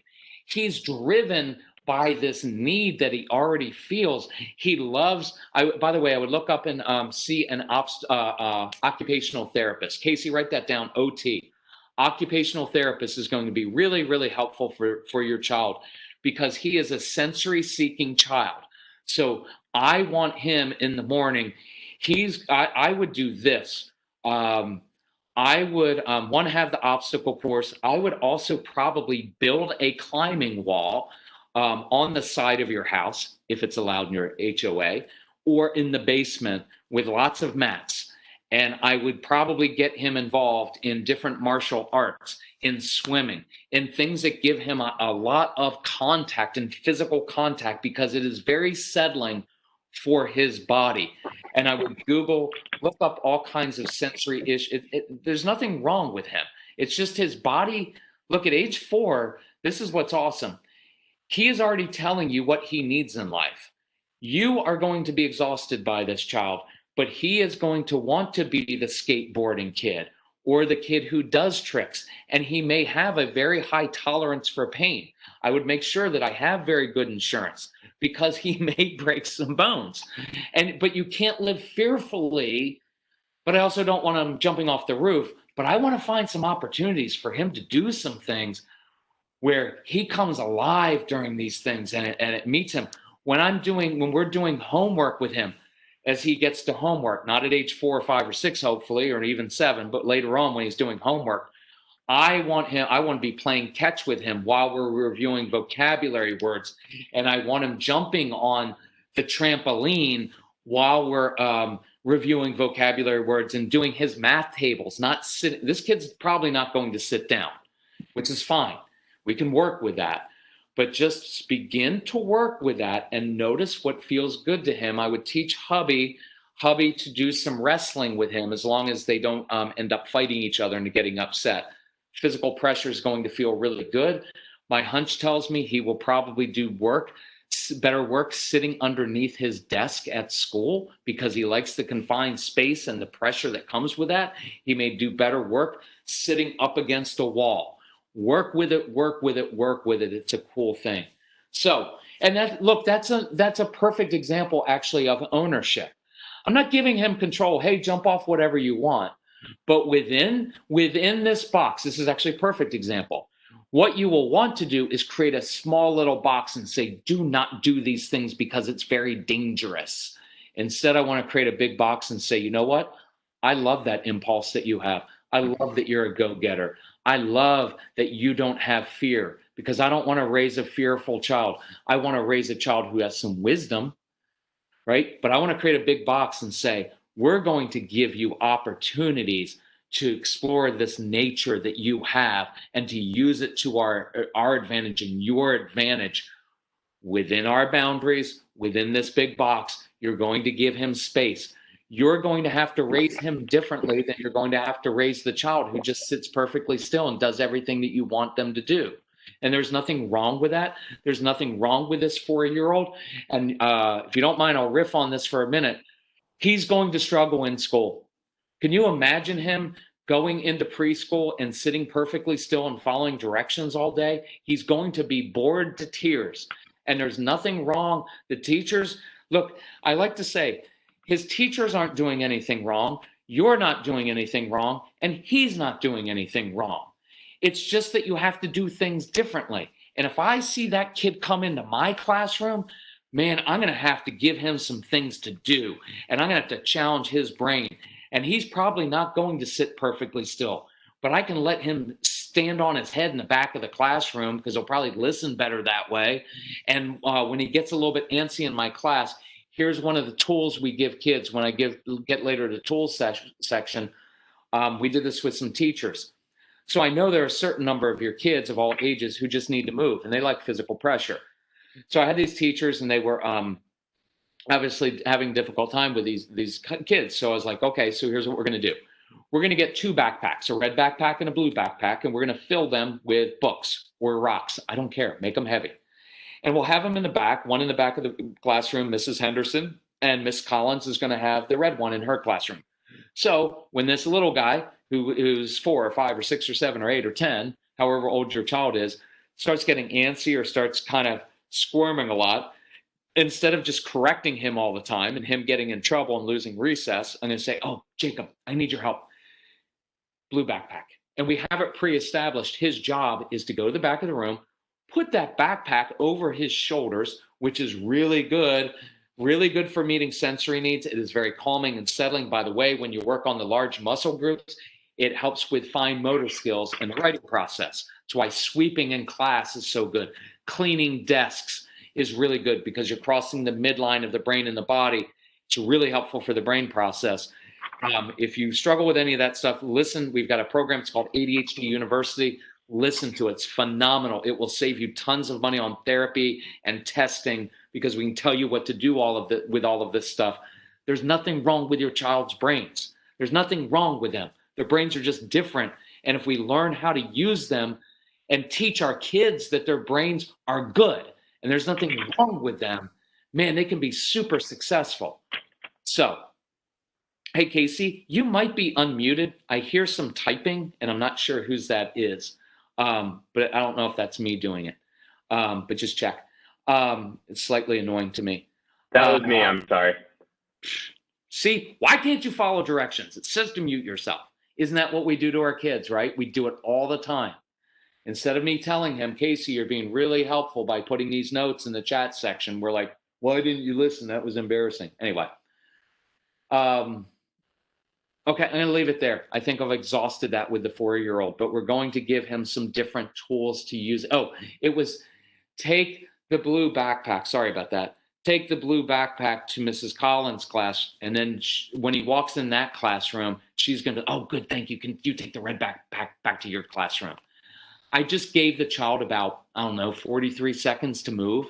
He's driven by this need that he already feels. He loves, by the way, I would look up and see an occupational therapist. Casey, write that down, OT. Occupational therapist is going to be really, really helpful for your child because he is a sensory seeking child. So I want him in the morning. I would do this. I would one, have the obstacle course. I would also probably build a climbing wall on the side of your house, if it's allowed in your HOA, or in the basement with lots of mats. And I would probably get him involved in different martial arts, in swimming, in things that give him a lot of contact and physical contact, because it is very settling for his body. And I would look up all kinds of sensory issues. There's nothing wrong with him. It's just his body. Look, at age 4, this is what's awesome. He is already telling you what he needs in life. You are going to be exhausted by this child, but he is going to want to be the skateboarding kid or the kid who does tricks. And he may have a very high tolerance for pain. I would make sure that I have very good insurance, because he may break some bones. But you can't live fearfully, but I also don't want him jumping off the roof. But I want to find some opportunities for him to do some things where he comes alive during these things, and it meets him. When we're doing homework with him, as he gets to homework, not at age 4 or 5 or 6, hopefully, or even 7, but later on when he's doing homework, I want to be playing catch with him while we're reviewing vocabulary words. And I want him jumping on the trampoline while we're reviewing vocabulary words and doing his math tables, not sitting. This kid's probably not going to sit down, which is fine. We can work with that. But just begin to work with that and notice what feels good to him. I would teach hubby to do some wrestling with him, as long as they don't end up fighting each other and getting upset. Physical pressure is going to feel really good. My hunch tells me he will probably do better work sitting underneath his desk at school, because he likes the confined space and the pressure that comes with that. He may do better work sitting up against a wall. Work with it, work with it, work with it. It's a cool thing. So, and that's a perfect example actually of ownership. I'm not giving him control. Hey, jump off whatever you want. But within this box, this is actually a perfect example. What you will want to do is create a small little box and say, do not do these things because it's very dangerous. Instead, I want to create a big box and say, you know what? I love that impulse that you have. I love that you're a go-getter. I love that you don't have fear, because I don't want to raise a fearful child. I want to raise a child who has some wisdom, right? But I want to create a big box and say, we're going to give you opportunities to explore this nature that you have and to use it to our advantage and your advantage within our boundaries, within this big box. You're going to give him space. You're going to have to raise him differently than you're going to have to raise the child who just sits perfectly still and does everything that you want them to do. And there's nothing wrong with that. There's nothing wrong with this 4-year-old. And if you don't mind, I'll riff on this for a minute. He's going to struggle in school. Can you imagine him going into preschool and sitting perfectly still and following directions all day? He's going to be bored to tears. And there's nothing wrong. The teachers, look, I like to say, his teachers aren't doing anything wrong. You're not doing anything wrong. And he's not doing anything wrong. It's just that you have to do things differently. And if I see that kid come into my classroom, man, I'm going to have to give him some things to do. And I'm going to have to challenge his brain. And he's probably not going to sit perfectly still. But I can let him stand on his head in the back of the classroom, because he'll probably listen better that way. And when he gets a little bit antsy in my class, here's one of the tools we give kids when I get later to the tools section. We did this with some teachers. So I know there are a certain number of your kids of all ages who just need to move, and they like physical pressure. So I had these teachers, and they were obviously having a difficult time with these kids. So I was like, okay, so here's what we're going to do. We're going to get 2 backpacks, a red backpack and a blue backpack, and we're going to fill them with books or rocks. I don't care. Make them heavy. And we'll have them in the back, one in the back of the classroom, Mrs. Henderson, and Miss Collins is going to have the red one in her classroom. So when this little guy who's 4 or 5 or 6 or 7 or 8 or 10, however old your child is, starts getting antsy or starts kind of squirming a lot, instead of just correcting him all the time and him getting in trouble and losing recess, I'm going to say, oh, Jacob, I need your help. Blue backpack. And we have it pre-established. His job is to go to the back of the room, put that backpack over his shoulders, which is really good, Really good for meeting sensory needs. It is very calming and settling. By the way, when you work on the large muscle groups, it helps with fine motor skills and the writing process. That's why sweeping in class is so good. Cleaning desks is really good because you're crossing the midline of the brain and the body. It's really helpful for the brain process. If you struggle with any of that stuff, listen. We've got a program. It's called ADHD University. Listen to it. It's phenomenal. It will save you tons of money on therapy and testing because we can tell you what to do with all of this stuff. There's nothing wrong with your child's brains. There's nothing wrong with them. Their brains are just different. And if we learn how to use them and teach our kids that their brains are good and there's nothing wrong with them, man, they can be super successful. So, hey, Casey, you might be unmuted. I hear some typing, and I'm not sure whose that is. But I don't know if that's me doing it. But just check. It's slightly annoying to me. That was me. I'm sorry. See, why can't you follow directions? It says to mute yourself. Isn't that what we do to our kids, right? We do it all the time. Instead of me telling him, Casey, you're being really helpful by putting these notes in the chat section, we're like, why didn't you listen? That was embarrassing. Anyway. Okay, I'm going to leave it there. I think I've exhausted that with the 4-year-old, but we're going to give him some different tools to use. Oh, it was take the blue backpack. Sorry about that. Take the blue backpack to Mrs. Collins' class, and then when he walks in that classroom, she's going to, oh, good, thank you. Can you take the red backpack back to your classroom? I just gave the child about, 43 seconds to move.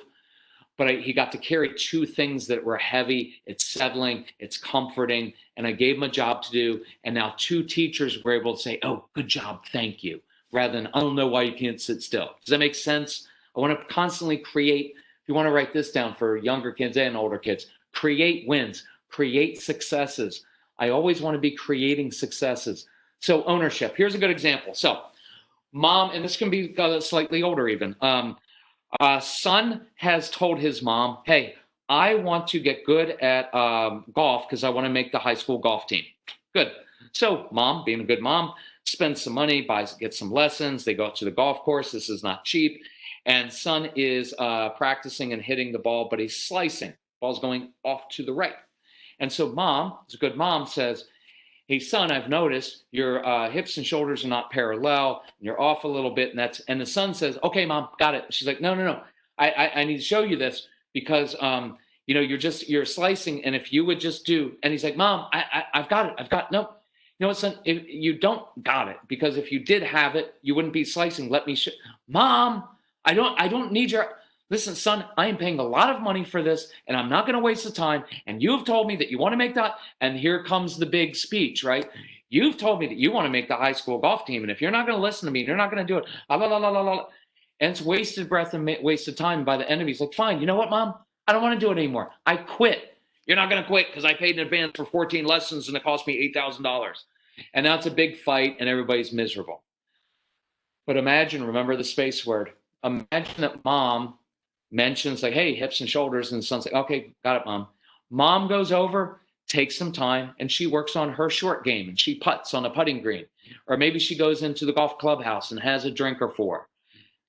But he got to carry 2 things that were heavy. It's settling, it's comforting, and I gave him a job to do. And now 2 teachers were able to say, oh, good job, thank you, rather than, I don't know why you can't sit still. Does that make sense? I want to constantly create, if you want to write this down for younger kids and older kids, create wins, create successes. I always want to be creating successes. So ownership, here's a good example. So mom, and this can be slightly older even, son has told his mom, hey, I want to get good at golf because I want to make the high school golf team. Good. So mom, being a good mom, spends some money, gets some lessons. They go out to the golf course. This is not cheap. And son is practicing and hitting the ball, but he's slicing. Ball's going off to the right. And so mom, as a good mom, says, hey, son, I've noticed your hips and shoulders are not parallel, and you're off a little bit, and the son says, okay, mom, got it. She's like, no, I need to show you this because, you're slicing, and if you would just do, and he's like, mom, I've got it, no. You know what, son, if you don't got it, because if you did have it, you wouldn't be slicing. Let me show, mom, I don't need your, listen, son, I am paying a lot of money for this, and I'm not going to waste the time. And you've told me that you want to make that. And here comes the big speech, right? You've told me that you want to make the high school golf team. And if you're not going to listen to me, you're not going to do it. And it's wasted breath and wasted time. And by the end of it, he's like, fine, you know what, mom? I don't want to do it anymore. I quit. You're not going to quit because I paid in advance for 14 lessons and it cost me $8,000. And now it's a big fight and everybody's miserable. But imagine, remember the space word. Imagine that mom mentions like, hey, hips and shoulders, and the son's like, okay, got it, mom. Mom goes over, takes some time, and she works on her short game, and she putts on a putting green. Or maybe she goes into the golf clubhouse and has a drink or 4.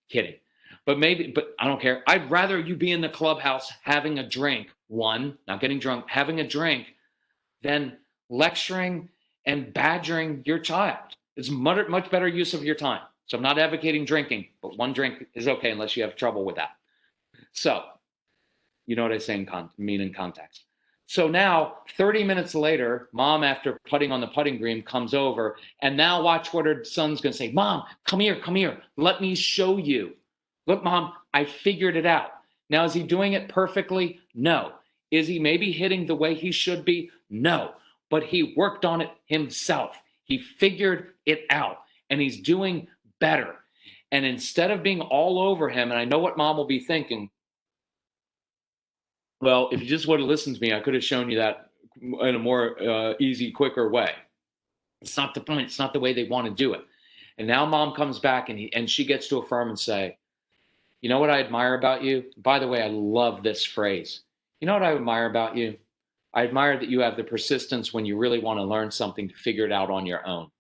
Kidding. But I don't care. I'd rather you be in the clubhouse having a drink, not getting drunk, having a drink, than lecturing and badgering your child. It's much better use of your time. So I'm not advocating drinking, but 1 drink is okay unless you have trouble with that. So, you know what I say mean in context. So now, 30 minutes later, mom, after putting on the putting green, comes over, and now watch what her son's going to say. Mom, come here. Let me show you. Look, mom, I figured it out. Now, is he doing it perfectly? No. Is he maybe hitting the way he should be? No. But he worked on it himself. He figured it out, and he's doing better. And instead of being all over him, and I know what mom will be thinking, well, if you just would have listened to me, I could have shown you that in a more easy, quicker way. It's not the point. It's not the way they want to do it. And now mom comes back and she gets to affirm and say, you know what I admire about you? By the way, I love this phrase. You know what I admire about you? I admire that you have the persistence when you really want to learn something to figure it out on your own.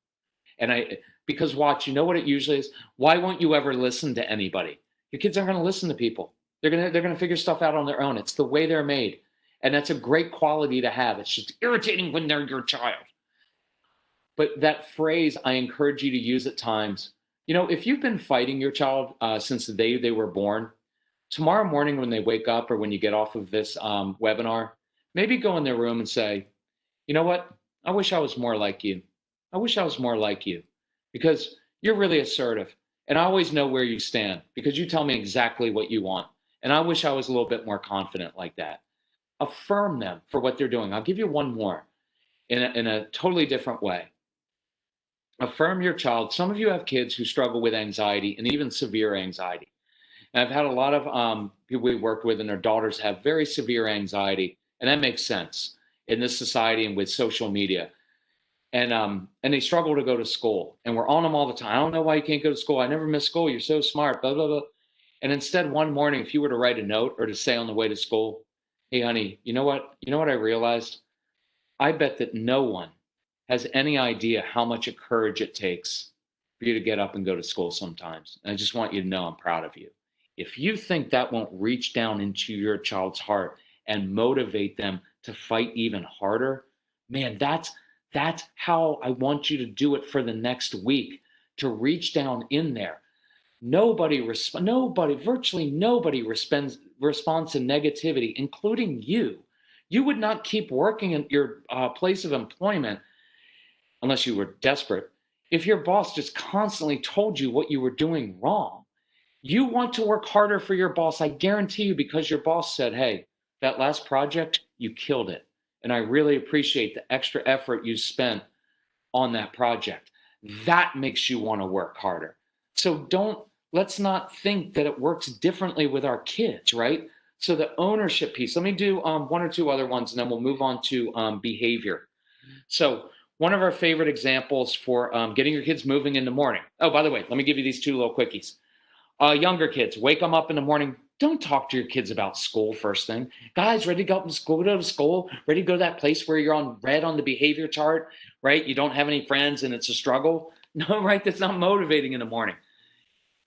Because watch, you know what it usually is? Why won't you ever listen to anybody? Your kids aren't going to listen to people. They're going to figure stuff out on their own. It's the way they're made. And that's a great quality to have. It's just irritating when they're your child. But that phrase, I encourage you to use at times. If you've been fighting your child since the day they were born, tomorrow morning when they wake up or when you get off of this webinar, maybe go in their room and say, you know what? I wish I was more like you. I wish I was more like you because you're really assertive. And I always know where you stand because you tell me exactly what you want. And I wish I was a little bit more confident like that. Affirm them for what they're doing. I'll give you one more in a totally different way. Affirm your child. Some of you have kids who struggle with anxiety and even severe anxiety. And I've had a lot of people we work with and their daughters have very severe anxiety. And that makes sense in this society and with social media. And they struggle to go to school. And we're on them all the time. I don't know why you can't go to school. I never miss school. You're so smart, blah, blah, blah. And instead, one morning, if you were to write a note or to say on the way to school, hey, honey, you know what? You know what I realized? I bet that no one has any idea how much courage it takes for you to get up and go to school sometimes. And I just want you to know I'm proud of you. If you think that won't reach down into your child's heart and motivate them to fight even harder, man, that's how I want you to do it for the next week, to reach down in there. Virtually nobody responds to negativity, including you. You would not keep working at your place of employment unless you were desperate, if your boss just constantly told you what you were doing wrong. You want to work harder for your boss, I guarantee you, because your boss said, hey, that last project, you killed it. And I really appreciate the extra effort you spent on that project. That makes you want to work harder. So let's not think that it works differently with our kids, right? So the ownership piece, let me do one or two other ones and then we'll move on to behavior. So one of our favorite examples for getting your kids moving in the morning. Oh, by the way, let me give you these two little quickies. Younger kids, wake them up in the morning. Don't talk to your kids about school first thing. Guys, ready to go to school, ready to go to that place where you're on red on the behavior chart, right? You don't have any friends and it's a struggle. No, right? That's not motivating in the morning.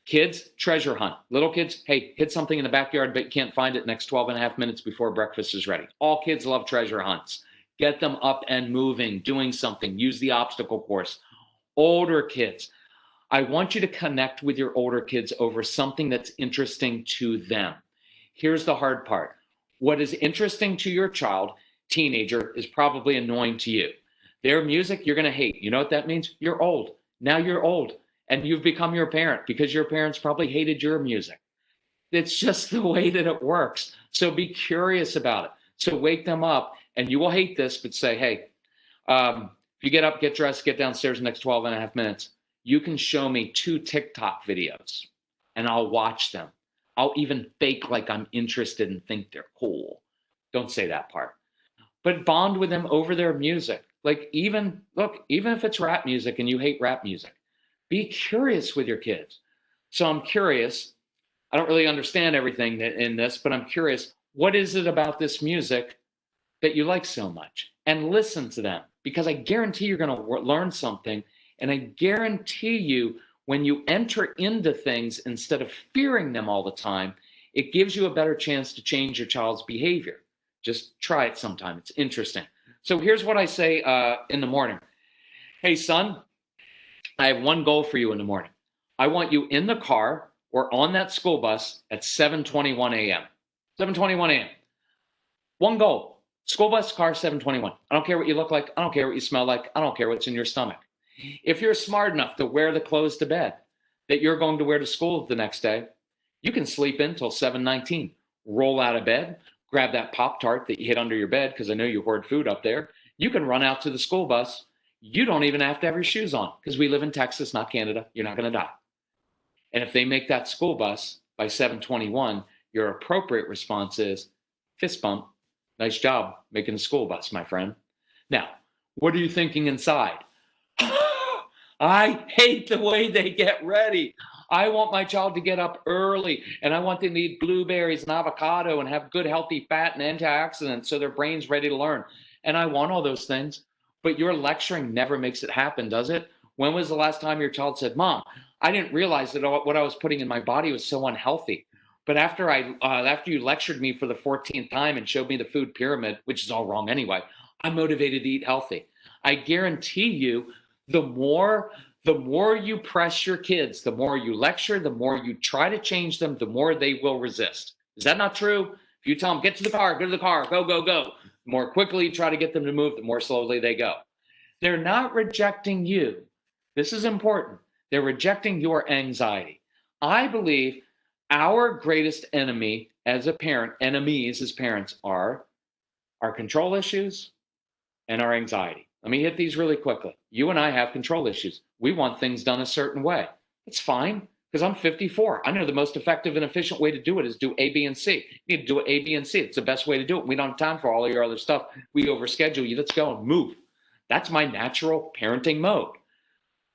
Kids, treasure hunt. Little kids, hey, hit something in the backyard, but you can't find it next 12 and a half minutes before breakfast is ready. All kids love treasure hunts. Get them up and moving, doing something. Use the obstacle course. Older kids, I want you to connect with your older kids over something that's interesting to them. Here's the hard part. What is interesting to your child, teenager, is probably annoying to you. Their music, you're going to hate. You know what that means? You're old. Now you're old. And you've become your parent because your parents probably hated your music. It's just the way that it works. So be curious about it. So wake them up, and you will hate this, but say, hey, if you get up, get dressed, get downstairs in the next 12 and a half minutes, you can show me 2 TikTok videos, and I'll watch them. I'll even fake like I'm interested and think they're cool. Don't say that part. But bond with them over their music. Like even if it's rap music and you hate rap music, be curious with your kids. So I'm curious. I don't really understand everything in this, but I'm curious. What is it about this music that you like so much? And listen to them, because I guarantee you're going to learn something. And I guarantee you, when you enter into things instead of fearing them all the time, it gives you a better chance to change your child's behavior. Just try it sometime. It's interesting. So here's what I say in the morning. Hey, son, I have one goal for you in the morning. I want you in the car or on that school bus at 7:21 a.m. 7:21 a.m. One goal. School bus, car, 7:21. I don't care what you look like. I don't care what you smell like. I don't care what's in your stomach. If you're smart enough to wear the clothes to bed that you're going to wear to school the next day, you can sleep in till 7:19. Roll out of bed, grab that Pop-Tart that you hid under your bed because I know you hoard food up there. You can run out to the school bus. You don't even have to have your shoes on because we live in Texas, not Canada. You're not going to die. And if they make that school bus by 7:21, your appropriate response is fist bump. Nice job making the school bus, my friend. Now, what are you thinking inside? I hate the way they get ready. I want my child to get up early, and I want them to eat blueberries and avocado and have good, healthy fat and antioxidants so their brain's ready to learn. And I want all those things, but your lecturing never makes it happen, does it? When was the last time your child said, Mom, I didn't realize that what I was putting in my body was so unhealthy? But after you lectured me for the 14th time and showed me the food pyramid, which is all wrong anyway, I'm motivated to eat healthy. I guarantee you, the more you press your kids, the more you lecture, the more you try to change them, the more they will resist. Is that not true? If you tell them, get to the car, go to the car, go, go, go, the more quickly you try to get them to move, the more slowly they go. They're not rejecting you. This is important. They're rejecting your anxiety. I believe our greatest enemy as a parent, enemies as parents, are our control issues and our anxiety. Let me hit these really quickly. You and I have control issues. We want things done a certain way. It's fine, because I'm 54. I know the most effective and efficient way to do it is do A, B, and C. You need to do it A, B, and C. It's the best way to do it. We don't have time for all of your other stuff. We overschedule you. Let's go and move. That's my natural parenting mode.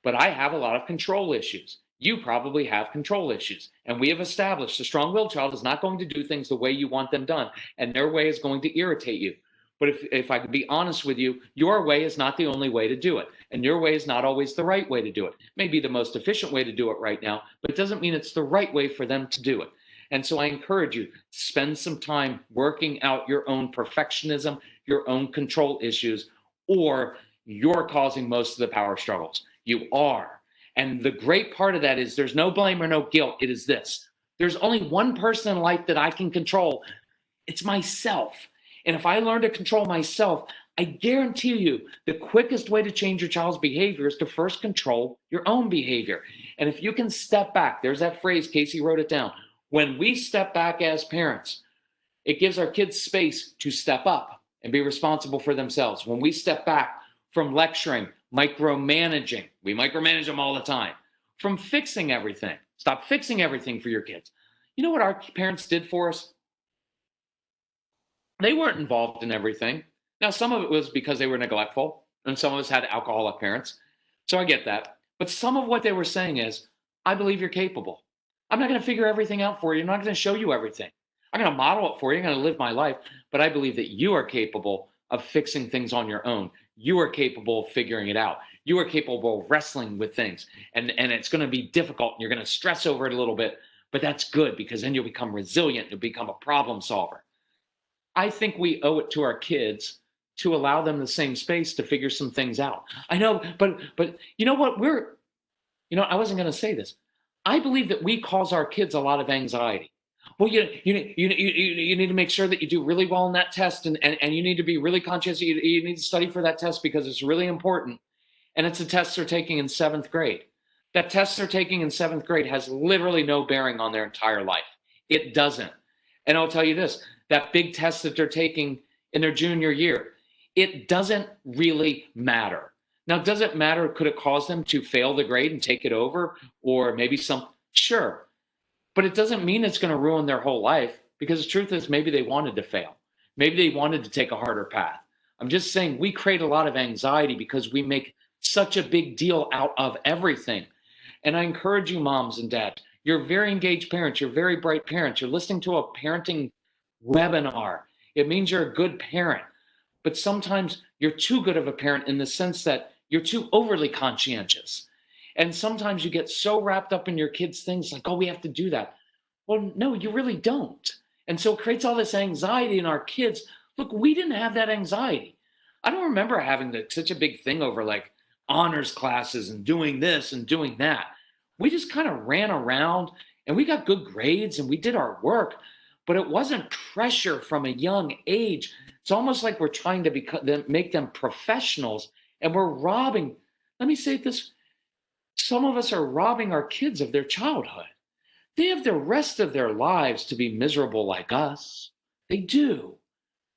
But I have a lot of control issues. You probably have control issues. And we have established a strong-willed child is not going to do things the way you want them done, and their way is going to irritate you. But if I could be honest with you, your way is not the only way to do it. And your way is not always the right way to do it. It may be the most efficient way to do it right now, but it doesn't mean it's the right way for them to do it. And so I encourage you to spend some time working out your own perfectionism, your own control issues, or you're causing most of the power struggles. You are. And the great part of that is there's no blame or no guilt. It is this. There's only one person in life that I can control. It's myself. And if I learn to control myself, I guarantee you the quickest way to change your child's behavior is to first control your own behavior. And if you can step back, there's that phrase, Casey wrote it down. When we step back as parents, it gives our kids space to step up and be responsible for themselves. When we step back from lecturing, micromanaging, we micromanage them all the time, from fixing everything. Stop fixing everything for your kids. You know what our parents did for us? They weren't involved in everything. Now, some of it was because they were neglectful, and some of us had alcoholic parents. So I get that. But some of what they were saying is, I believe you're capable. I'm not going to figure everything out for you. I'm not going to show you everything. I'm going to model it for you. I'm going to live my life. But I believe that you are capable of fixing things on your own. You are capable of figuring it out. You are capable of wrestling with things. And it's going to be difficult, and you're going to stress over it a little bit. But that's good, because then you'll become resilient. You'll become a problem solver. I think we owe it to our kids to allow them the same space to figure some things out. I know, but you know what? I wasn't going to say this. I believe that we cause our kids a lot of anxiety. Well, you need to make sure that you do really well in that test, and you need to be really conscious. You need to study for that test because it's really important. And it's a test they're taking in 7th grade. That test they're taking in 7th grade has literally no bearing on their entire life. It doesn't. And I'll tell you this, that big test that they're taking in their junior year, it doesn't really matter. Now, does it matter? Could it cause them to fail the grade and take it over? Or maybe sure. But it doesn't mean it's going to ruin their whole life, because the truth is maybe they wanted to fail. Maybe they wanted to take a harder path. I'm just saying we create a lot of anxiety because we make such a big deal out of everything. And I encourage you, moms and dads, you're very engaged parents, you're very bright parents, you're listening to a parenting webinar. It means you're a good parent. But sometimes you're too good of a parent in the sense that you're too overly conscientious. And sometimes you get so wrapped up in your kids' things like, oh, we have to do that. Well, no, you really don't. And so it creates all this anxiety in our kids. Look, we didn't have that anxiety. I don't remember having such a big thing over like honors classes and doing this and doing that. We just kind of ran around and we got good grades and we did our work, but it wasn't pressure from a young age. It's almost like we're trying to make them professionals, and we're robbing. Let me say this. Some of us are robbing our kids of their childhood. They have the rest of their lives to be miserable like us. They do.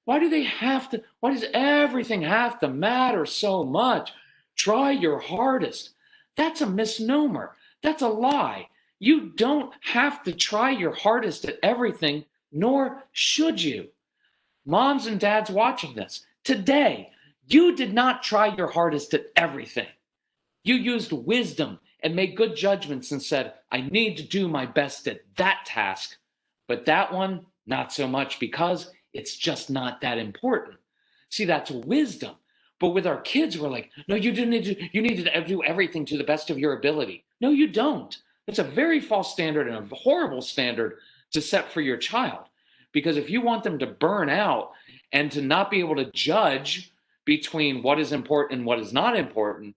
Why does everything have to matter so much? Try your hardest. That's a misnomer. That's a lie. You don't have to try your hardest at everything, nor should you. Moms and dads watching this, today, you did not try your hardest at everything. You used wisdom and made good judgments and said, I need to do my best at that task, but that one, not so much, because it's just not that important. See, that's wisdom. But with our kids, we're like, no, you need to do everything to the best of your ability. No, you don't. That's a very false standard and a horrible standard to set for your child. Because if you want them to burn out and to not be able to judge between what is important and what is not important,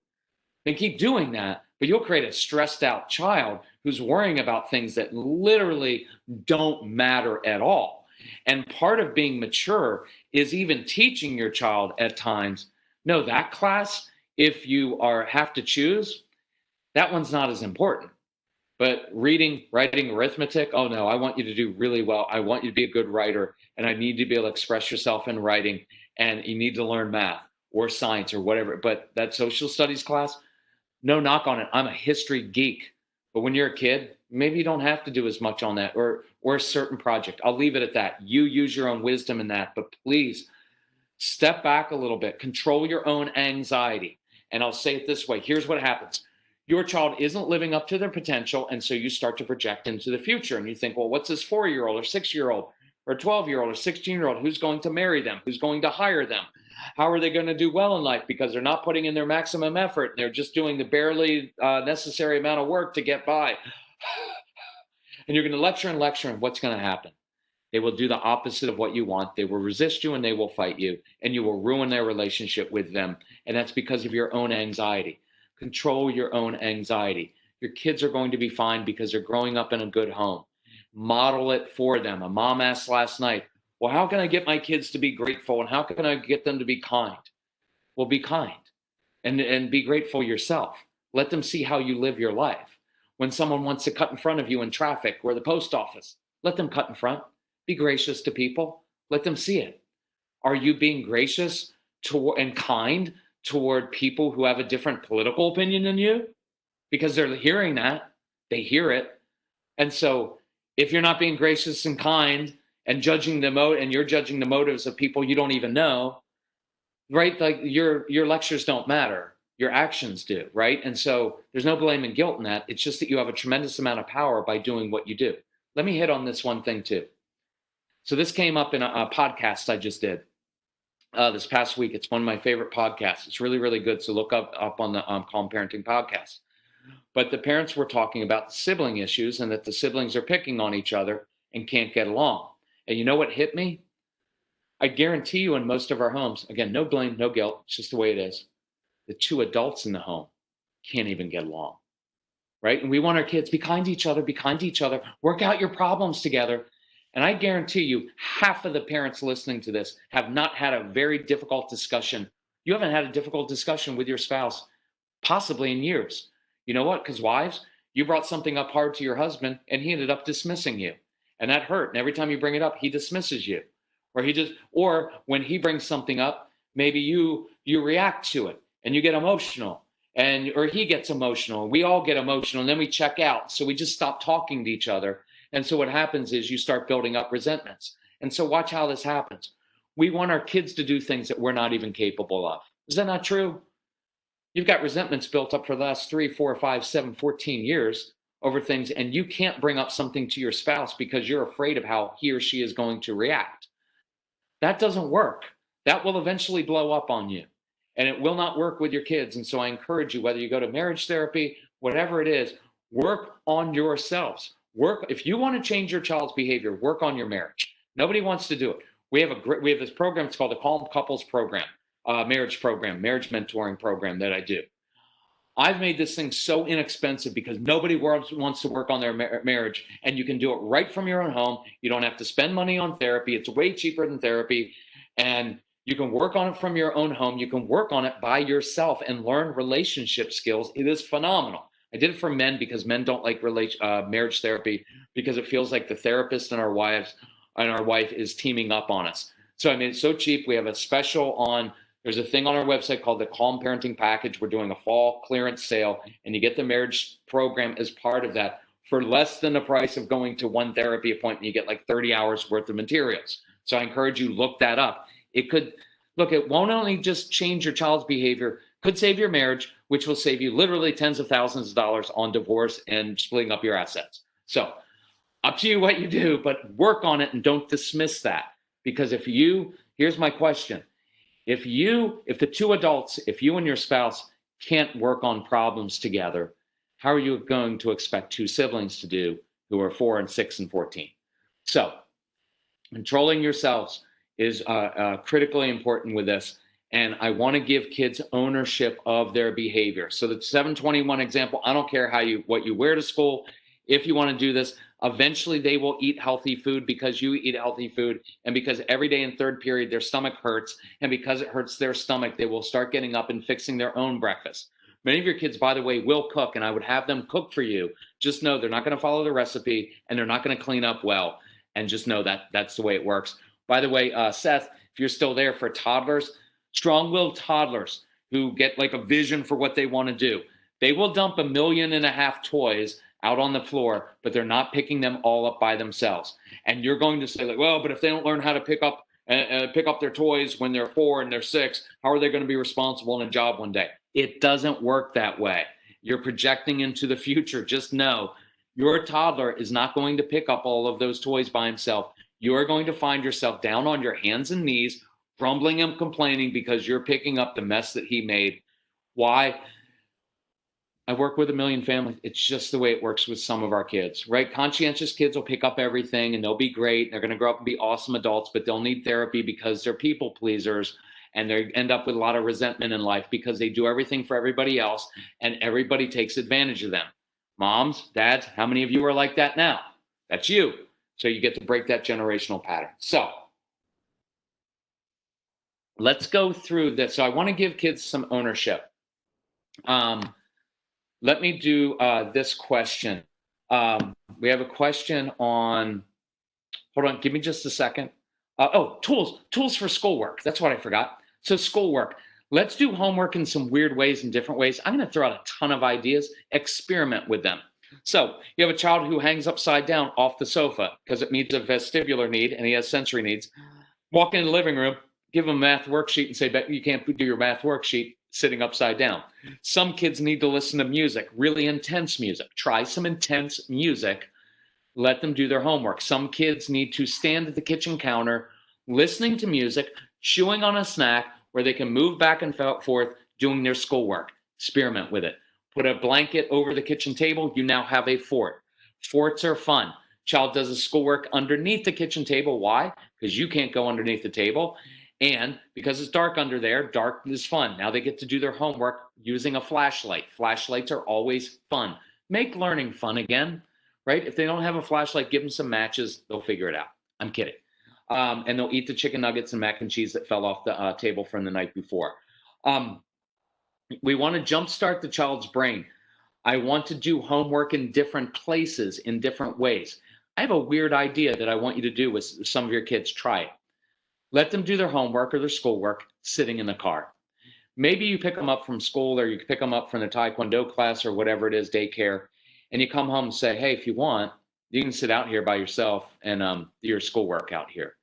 then keep doing that. But you'll create a stressed out child who's worrying about things that literally don't matter at all. And part of being mature is even teaching your child at times, no, that class, if you have to choose, that one's not as important. But reading, writing, arithmetic, oh no, I want you to do really well. I want you to be a good writer, and I need to be able to express yourself in writing, and you need to learn math or science or whatever. But that social studies class, no knock on it. I'm a history geek. But when you're a kid, maybe you don't have to do as much on that, or a certain project. I'll leave it at that. You use your own wisdom in that, but please step back a little bit, control your own anxiety. And I'll say it this way. Here's what happens. Your child isn't living up to their potential, and so you start to project into the future, and you think, well, what's this 4-year-old or 6-year-old or 12-year-old or 16-year-old? Who's going to marry them? Who's going to hire them? How are they going to do well in life? Because they're not putting in their maximum effort. They're just doing the barely necessary amount of work to get by. And you're going to lecture and lecture, and what's going to happen? They will do the opposite of what you want. They will resist you, and they will fight you, and you will ruin their relationship with them. And that's because of your own anxiety. Control your own anxiety. Your kids are going to be fine because they're growing up in a good home. Model it for them. A mom asked last night, well, how can I get my kids to be grateful, and how can I get them to be kind? Well, be kind and be grateful yourself. Let them see how you live your life. When someone wants to cut in front of you in traffic or the post office, let them cut in front. Be gracious to people. Let them see it. Are you being gracious and kind toward people who have a different political opinion than you? Because they're hearing that. They hear it. And so if you're not being gracious and kind and judging and you're judging the motives of people you don't even know, right? Like your lectures don't matter. Your actions do, right? And so there's no blame and guilt in that. It's just that you have a tremendous amount of power by doing what you do. Let me hit on this one thing too. So this came up in a podcast I just did this past week. It's one of my favorite podcasts. It's really, really good. So look up on the Calm Parenting podcast. But the parents were talking about sibling issues and that the siblings are picking on each other and can't get along. And you know what hit me? I guarantee you in most of our homes, again, no blame, no guilt, it's just the way it is. The two adults in the home can't even get along, right? And we want our kids, be kind to each other, work out your problems together. And I guarantee you, half of the parents listening to this have not had a very difficult discussion. You haven't had a difficult discussion with your spouse, possibly in years. You know what? Because wives, you brought something up hard to your husband and he ended up dismissing you. And that hurt. And every time you bring it up, he dismisses you. Or when he brings something up, maybe you react to it and you get emotional, or he gets emotional. We all get emotional, and then we check out. So we just stop talking to each other. And so what happens is you start building up resentments. And so watch how this happens. We want our kids to do things that we're not even capable of. Is that not true? You've got resentments built up for the last 3, 4, 5, 7, 14 years over things, and you can't bring up something to your spouse because you're afraid of how he or she is going to react. That doesn't work. That will eventually blow up on you, and it will not work with your kids. And so I encourage you, whether you go to marriage therapy, whatever it is, work on yourselves. If you want to change your child's behavior, work on your marriage. Nobody wants to do it. We have this program. It's called the Calm Couples Program, marriage mentoring program that I do. I've made this thing so inexpensive because nobody wants to work on their marriage, and you can do it right from your own home. You don't have to spend money on therapy. It's way cheaper than therapy, and you can work on it from your own home. You can work on it by yourself and learn relationship skills. It is phenomenal. I did it for men because men don't like marriage therapy because it feels like the therapist and our wife is teaming up on us. So I mean, it's so cheap. We have a special there's a thing on our website called the Calm Parenting Package. We're doing a fall clearance sale, and you get the marriage program as part of that for less than the price of going to one therapy appointment. You get like 30 hours worth of materials. So I encourage you, look that up. It won't only just change your child's behavior, could save your marriage, which will save you literally tens of thousands of dollars on divorce and splitting up your assets. So up to you what you do, but work on it and don't dismiss that. Because here's my question. If the two adults, if you and your spouse can't work on problems together, how are you going to expect two siblings to do who are 4 and 6 and 14? So controlling yourselves is critically important with this. And I want to give kids ownership of their behavior. So the 721 example, I don't care what you wear to school. If you want to do this, eventually they will eat healthy food because you eat healthy food. And because every day in third period, their stomach hurts. And because it hurts their stomach, they will start getting up and fixing their own breakfast. Many of your kids, by the way, will cook, and I would have them cook for you. Just know they're not going to follow the recipe, and they're not going to clean up well. And just know that that's the way it works. By the way, Seth, if you're still there, for toddlers, strong-willed toddlers who get like a vision for what they want to do, they will dump 1.5 million toys out on the floor, but they're not picking them all up by themselves. And you're going to say, like, well, but if they don't learn how to pick up their toys when they're 4 and they're 6, how are they going to be responsible in a job one day? It doesn't work that way. You're projecting into the future. Just know your toddler is not going to pick up all of those toys by himself. You are going to find yourself down on your hands and knees, grumbling and complaining because you're picking up the mess that he made. Why? I work with 1 million families. It's just the way it works with some of our kids, right? Conscientious kids will pick up everything and they'll be great. They're going to grow up and be awesome adults, but they'll need therapy because they're people pleasers, and they end up with a lot of resentment in life because they do everything for everybody else and everybody takes advantage of them. Moms, dads, how many of you are like that now? That's you. So you get to break that generational pattern. So let's go through this. So I want to give kids some ownership. Let me do this question. We have a question on, hold on, give me just a second. Tools for schoolwork. That's what I forgot. So schoolwork. Let's do homework in some weird ways and different ways. I'm going to throw out a ton of ideas. Experiment with them. So you have a child who hangs upside down off the sofa because it meets a vestibular need and he has sensory needs. Walk into the living room, give him a math worksheet and say, "Bet you can't do your math worksheet sitting upside down." Some kids need to listen to music, really intense music. Try some intense music. Let them do their homework. Some kids need to stand at the kitchen counter, listening to music, chewing on a snack where they can move back and forth doing their schoolwork. Experiment with it. Put a blanket over the kitchen table. You now have a fort. Forts are fun. Child does his schoolwork underneath the kitchen table. Why? Because you can't go underneath the table. And because it's dark under there, dark is fun. Now they get to do their homework using a flashlight. Flashlights are always fun. Make learning fun again, right? If they don't have a flashlight, give them some matches. They'll figure it out. I'm kidding. And they'll eat the chicken nuggets and mac and cheese that fell off the table from the night before. We want to jumpstart the child's brain. I want to do homework in different places, in different ways. I have a weird idea that I want you to do with some of your kids. Try it. Let them do their homework or their schoolwork sitting in the car. Maybe you pick them up from school, or you pick them up from the Taekwondo class or whatever it is, daycare, and you come home and say, "Hey, if you want, you can sit out here by yourself and do your schoolwork out here."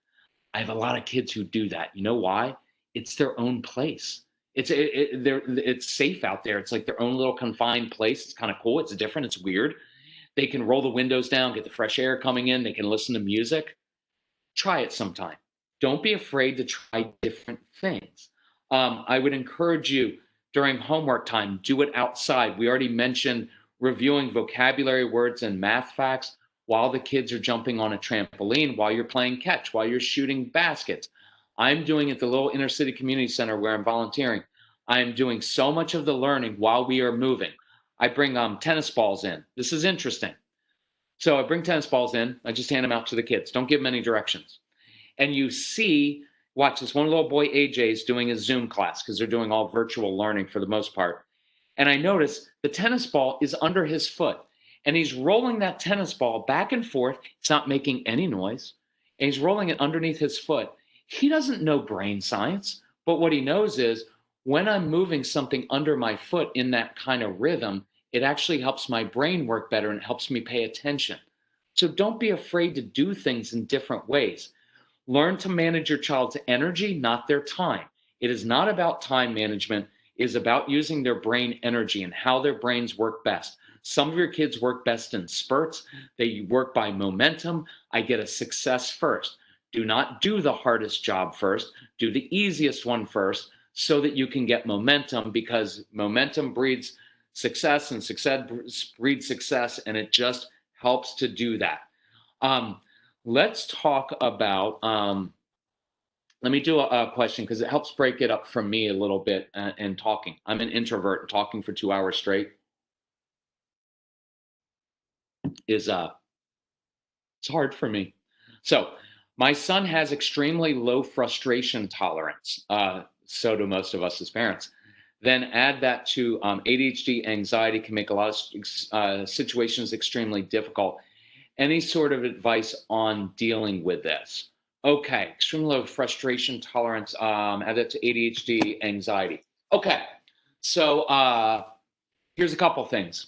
I have a lot of kids who do that. You know why? It's their own place. It's safe out there. It's like their own little confined place. It's kind of cool. It's different. It's weird. They can roll the windows down, get the fresh air coming in. They can listen to music. Try it sometime. Don't be afraid to try different things. I would encourage you during homework time, do it outside. We already mentioned reviewing vocabulary words and math facts while the kids are jumping on a trampoline, while you're playing catch, while you're shooting baskets. I'm doing at the little inner city community center where I'm volunteering. I'm doing so much of the learning while we are moving. I bring tennis balls in. This is interesting. So I bring tennis balls in. I just hand them out to the kids. Don't give them any directions. And you see, watch this, one little boy, AJ, is doing a Zoom class because they're doing all virtual learning for the most part. And I notice the tennis ball is under his foot. And he's rolling that tennis ball back and forth. It's not making any noise. And he's rolling it underneath his foot. He doesn't know brain science, but what he knows is when I'm moving something under my foot in that kind of rhythm, it actually helps my brain work better and helps me pay attention. So don't be afraid to do things in different ways. Learn to manage your child's energy, not their time. It is not about time management. It is about using their brain energy and how their brains work best. Some of your kids work best in spurts. They work by momentum. I get a success first. Do not do the hardest job first. Do the easiest one first so that you can get momentum, because momentum breeds success and success breeds success, and it just helps to do that. let's talk about, let me do a question because it helps break it up for me a little bit in talking. I'm an introvert. Talking for 2 hours straight is it's hard for me. So my son has extremely low frustration tolerance. So do most of us as parents. Then add that to ADHD, anxiety can make a lot of situations extremely difficult. Any sort of advice on dealing with this? Okay, extreme low frustration tolerance, add that to ADHD, anxiety. Okay, so here's a couple things.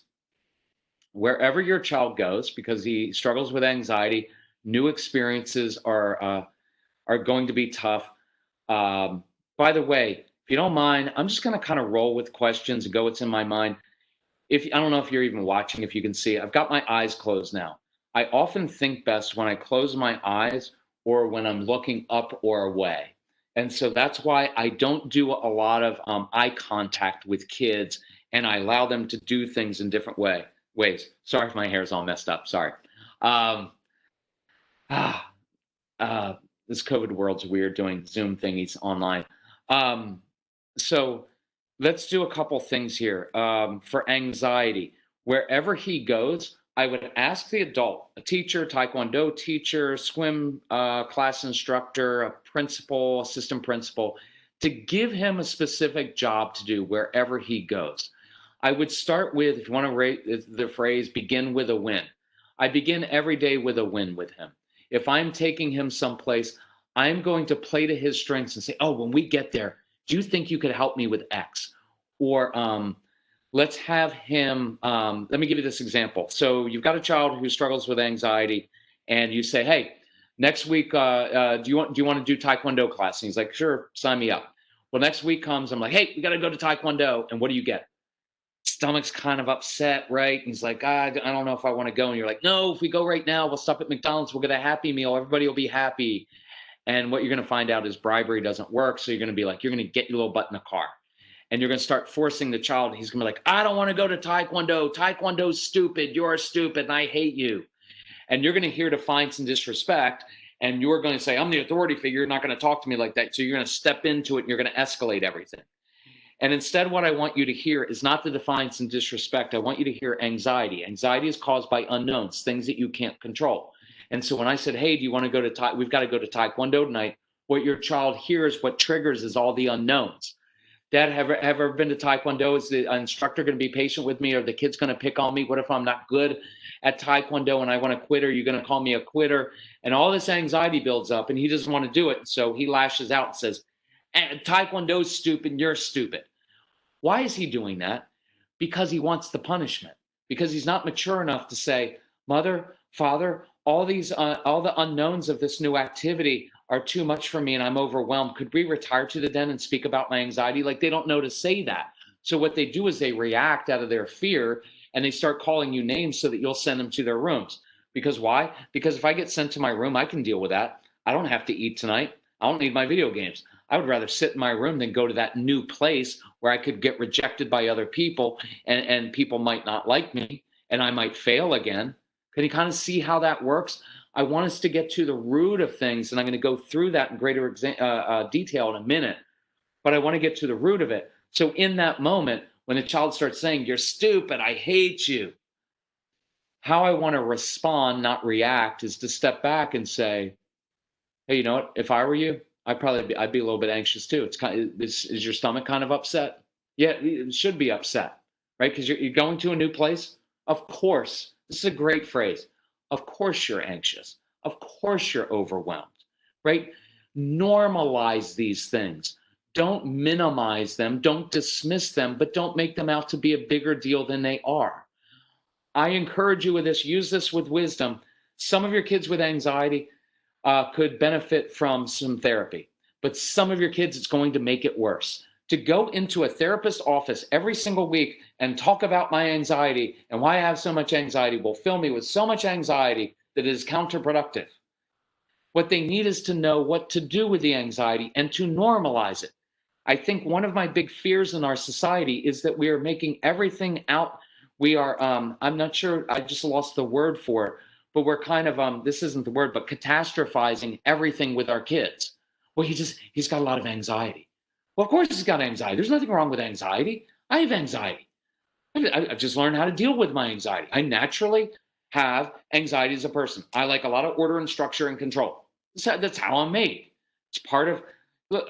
Wherever your child goes, because he struggles with anxiety, new experiences are going to be tough. By the way, if you don't mind, I'm just going to kind of roll with questions and go what's in my mind. If I don't know if you're even watching, if you can see, I've got my eyes closed now. I often think best when I close my eyes or when I'm looking up or away. And so that's why I don't do a lot of eye contact with kids, and I allow them to do things in different ways. Sorry if my hair's all messed up. Sorry. Um, ah, this COVID world's weird doing Zoom thingies online. Um, so let's do a couple things here. For anxiety, wherever he goes, I would ask the adult, a teacher, taekwondo teacher, swim class instructor, a principal, assistant principal, to give him a specific job to do wherever he goes. I would start with, if you want to rate the phrase, begin with a win. I begin every day with a win with him. If I'm taking him someplace, I'm going to play to his strengths and say, oh, when we get there, do you think you could help me with X? Or let's have him, let me give you this example. So you've got a child who struggles with anxiety, and you say, hey, next week, do you want to do Taekwondo class? And he's like, sure, sign me up. Well, next week comes, I'm like, hey, we got to go to Taekwondo. And what do you get? Stomach's kind of upset, right? And he's like, I don't know if I want to go. And you're like, no, if we go right now, we'll stop at McDonald's, we'll get a Happy Meal, everybody will be happy. And what you're going to find out is bribery doesn't work. So you're going to be like, you're going to get your little butt in the car. And you're going to start forcing the child. He's going to be like, I don't want to go to Taekwondo. Taekwondo's stupid. You're stupid. And I hate you. And you're going to hear defiance and disrespect. And you're going to say, I'm the authority figure. You're not going to talk to me like that. So you're going to step into it and you're going to escalate everything. And instead, what I want you to hear is not the defiance and disrespect. I want you to hear anxiety. Anxiety is caused by unknowns, things that you can't control. And so when I said, hey, do you want to go to we've got to go to Taekwondo tonight, what your child hears, what triggers is all the unknowns. Dad, have ever been to Taekwondo? Is the instructor going to be patient with me? Are the kids going to pick on me? What if I'm not good at Taekwondo and I want to quit? Are you going to call me a quitter? And all this anxiety builds up, and he doesn't want to do it. So he lashes out and says, Taekwondo's stupid, you're stupid. Why is he doing that? Because he wants the punishment. Because he's not mature enough to say, mother, father, all the unknowns of this new activity are too much for me and I'm overwhelmed. Could we retire to the den and speak about my anxiety? Like, they don't know to say that. So what they do is they react out of their fear and they start calling you names so that you'll send them to their rooms. Because why? Because if I get sent to my room, I can deal with that. I don't have to eat tonight. I don't need my video games. I would rather sit in my room than go to that new place where I could get rejected by other people and people might not like me and I might fail again. Can you kind of see how that works? I want us to get to the root of things, and I'm going to go through that in greater detail in a minute, but I want to get to the root of it. So in that moment, when the child starts saying, you're stupid, I hate you, how I want to respond, not react, is to step back and say, hey, you know what? If I were you, I'd be a little bit anxious too. It's kind of, is your stomach kind of upset? Yeah, it should be upset, right? Because you're going to a new place. Of course, this is a great phrase. Of course you're anxious. Of course you're overwhelmed, right? Normalize these things. Don't minimize them. Don't dismiss them, but don't make them out to be a bigger deal than they are. I encourage you with this. Use this with wisdom. Some of your kids with anxiety could benefit from some therapy, but some of your kids, it's going to make it worse. To go into a therapist's office every single week and talk about my anxiety and why I have so much anxiety will fill me with so much anxiety that it is counterproductive. What they need is to know what to do with the anxiety and to normalize it. I think one of my big fears in our society is that we are making everything out. We are, I'm not sure, I just lost the word for it, but we're kind of, this isn't the word, but catastrophizing everything with our kids. Well, he's got a lot of anxiety. Well, of course he's got anxiety. There's nothing wrong with anxiety. I have anxiety. I've just learned how to deal with my anxiety. I naturally have anxiety as a person. I like a lot of order and structure and control. That's how I'm made. It's part of, look,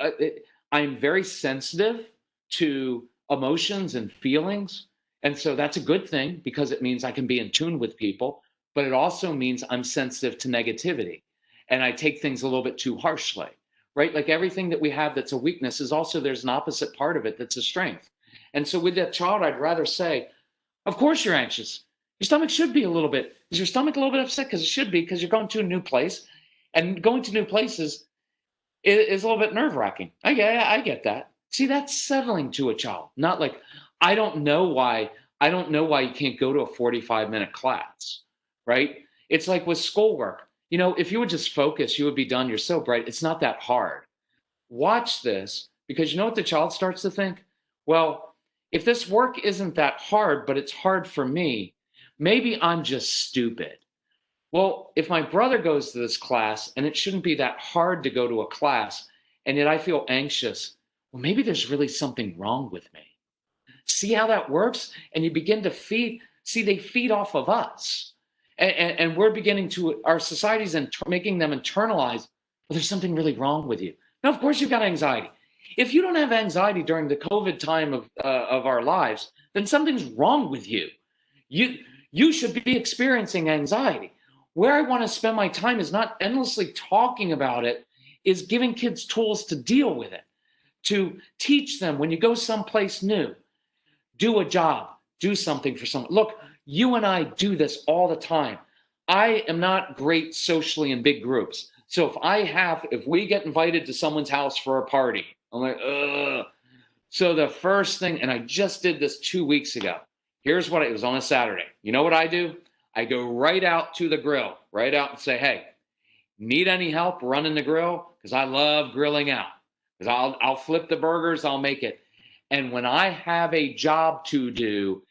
I'm very sensitive to emotions and feelings. And so that's a good thing because it means I can be in tune with people, but it also means I'm sensitive to negativity. And I take things a little bit too harshly, right? Like everything that we have that's a weakness is also, there's an opposite part of it that's a strength. And so with that child, I'd rather say, of course you're anxious. Your stomach should be a little bit, is your stomach a little bit upset? Because it should be, because you're going to a new place. And going to new places is a little bit nerve-wracking. I get that. See, that's settling to a child. Not like, I don't know why you can't go to a 45-minute class, right? It's like with schoolwork. You know, if you would just focus, you would be done. You're so bright. It's not that hard. Watch this, because you know what the child starts to think? Well, if this work isn't that hard, but it's hard for me, maybe I'm just stupid. Well, if my brother goes to this class and it shouldn't be that hard to go to a class, and yet I feel anxious, well, maybe there's really something wrong with me. See how that works? And you begin to feed, see, they feed off of us. And we're beginning to, our society's making them internalize, well, there's something really wrong with you. Now, of course, you've got anxiety. If you don't have anxiety during the COVID time of our lives, then something's wrong with you. You should be experiencing anxiety. Where I want to spend my time is not endlessly talking about it, is giving kids tools to deal with it, to teach them when you go someplace new, do a job, do something for someone. Look, you and I do this all the time. I am not great socially in big groups. So if we get invited to someone's house for a party, I'm like, ugh. So the first thing, and I just did this 2 weeks ago. Here's what it was on a Saturday. You know what I do? I go right out to the grill, right out and say, hey, need any help running the grill? Because I love grilling out. Because I'll flip the burgers, I'll make it. And when I have a job to do,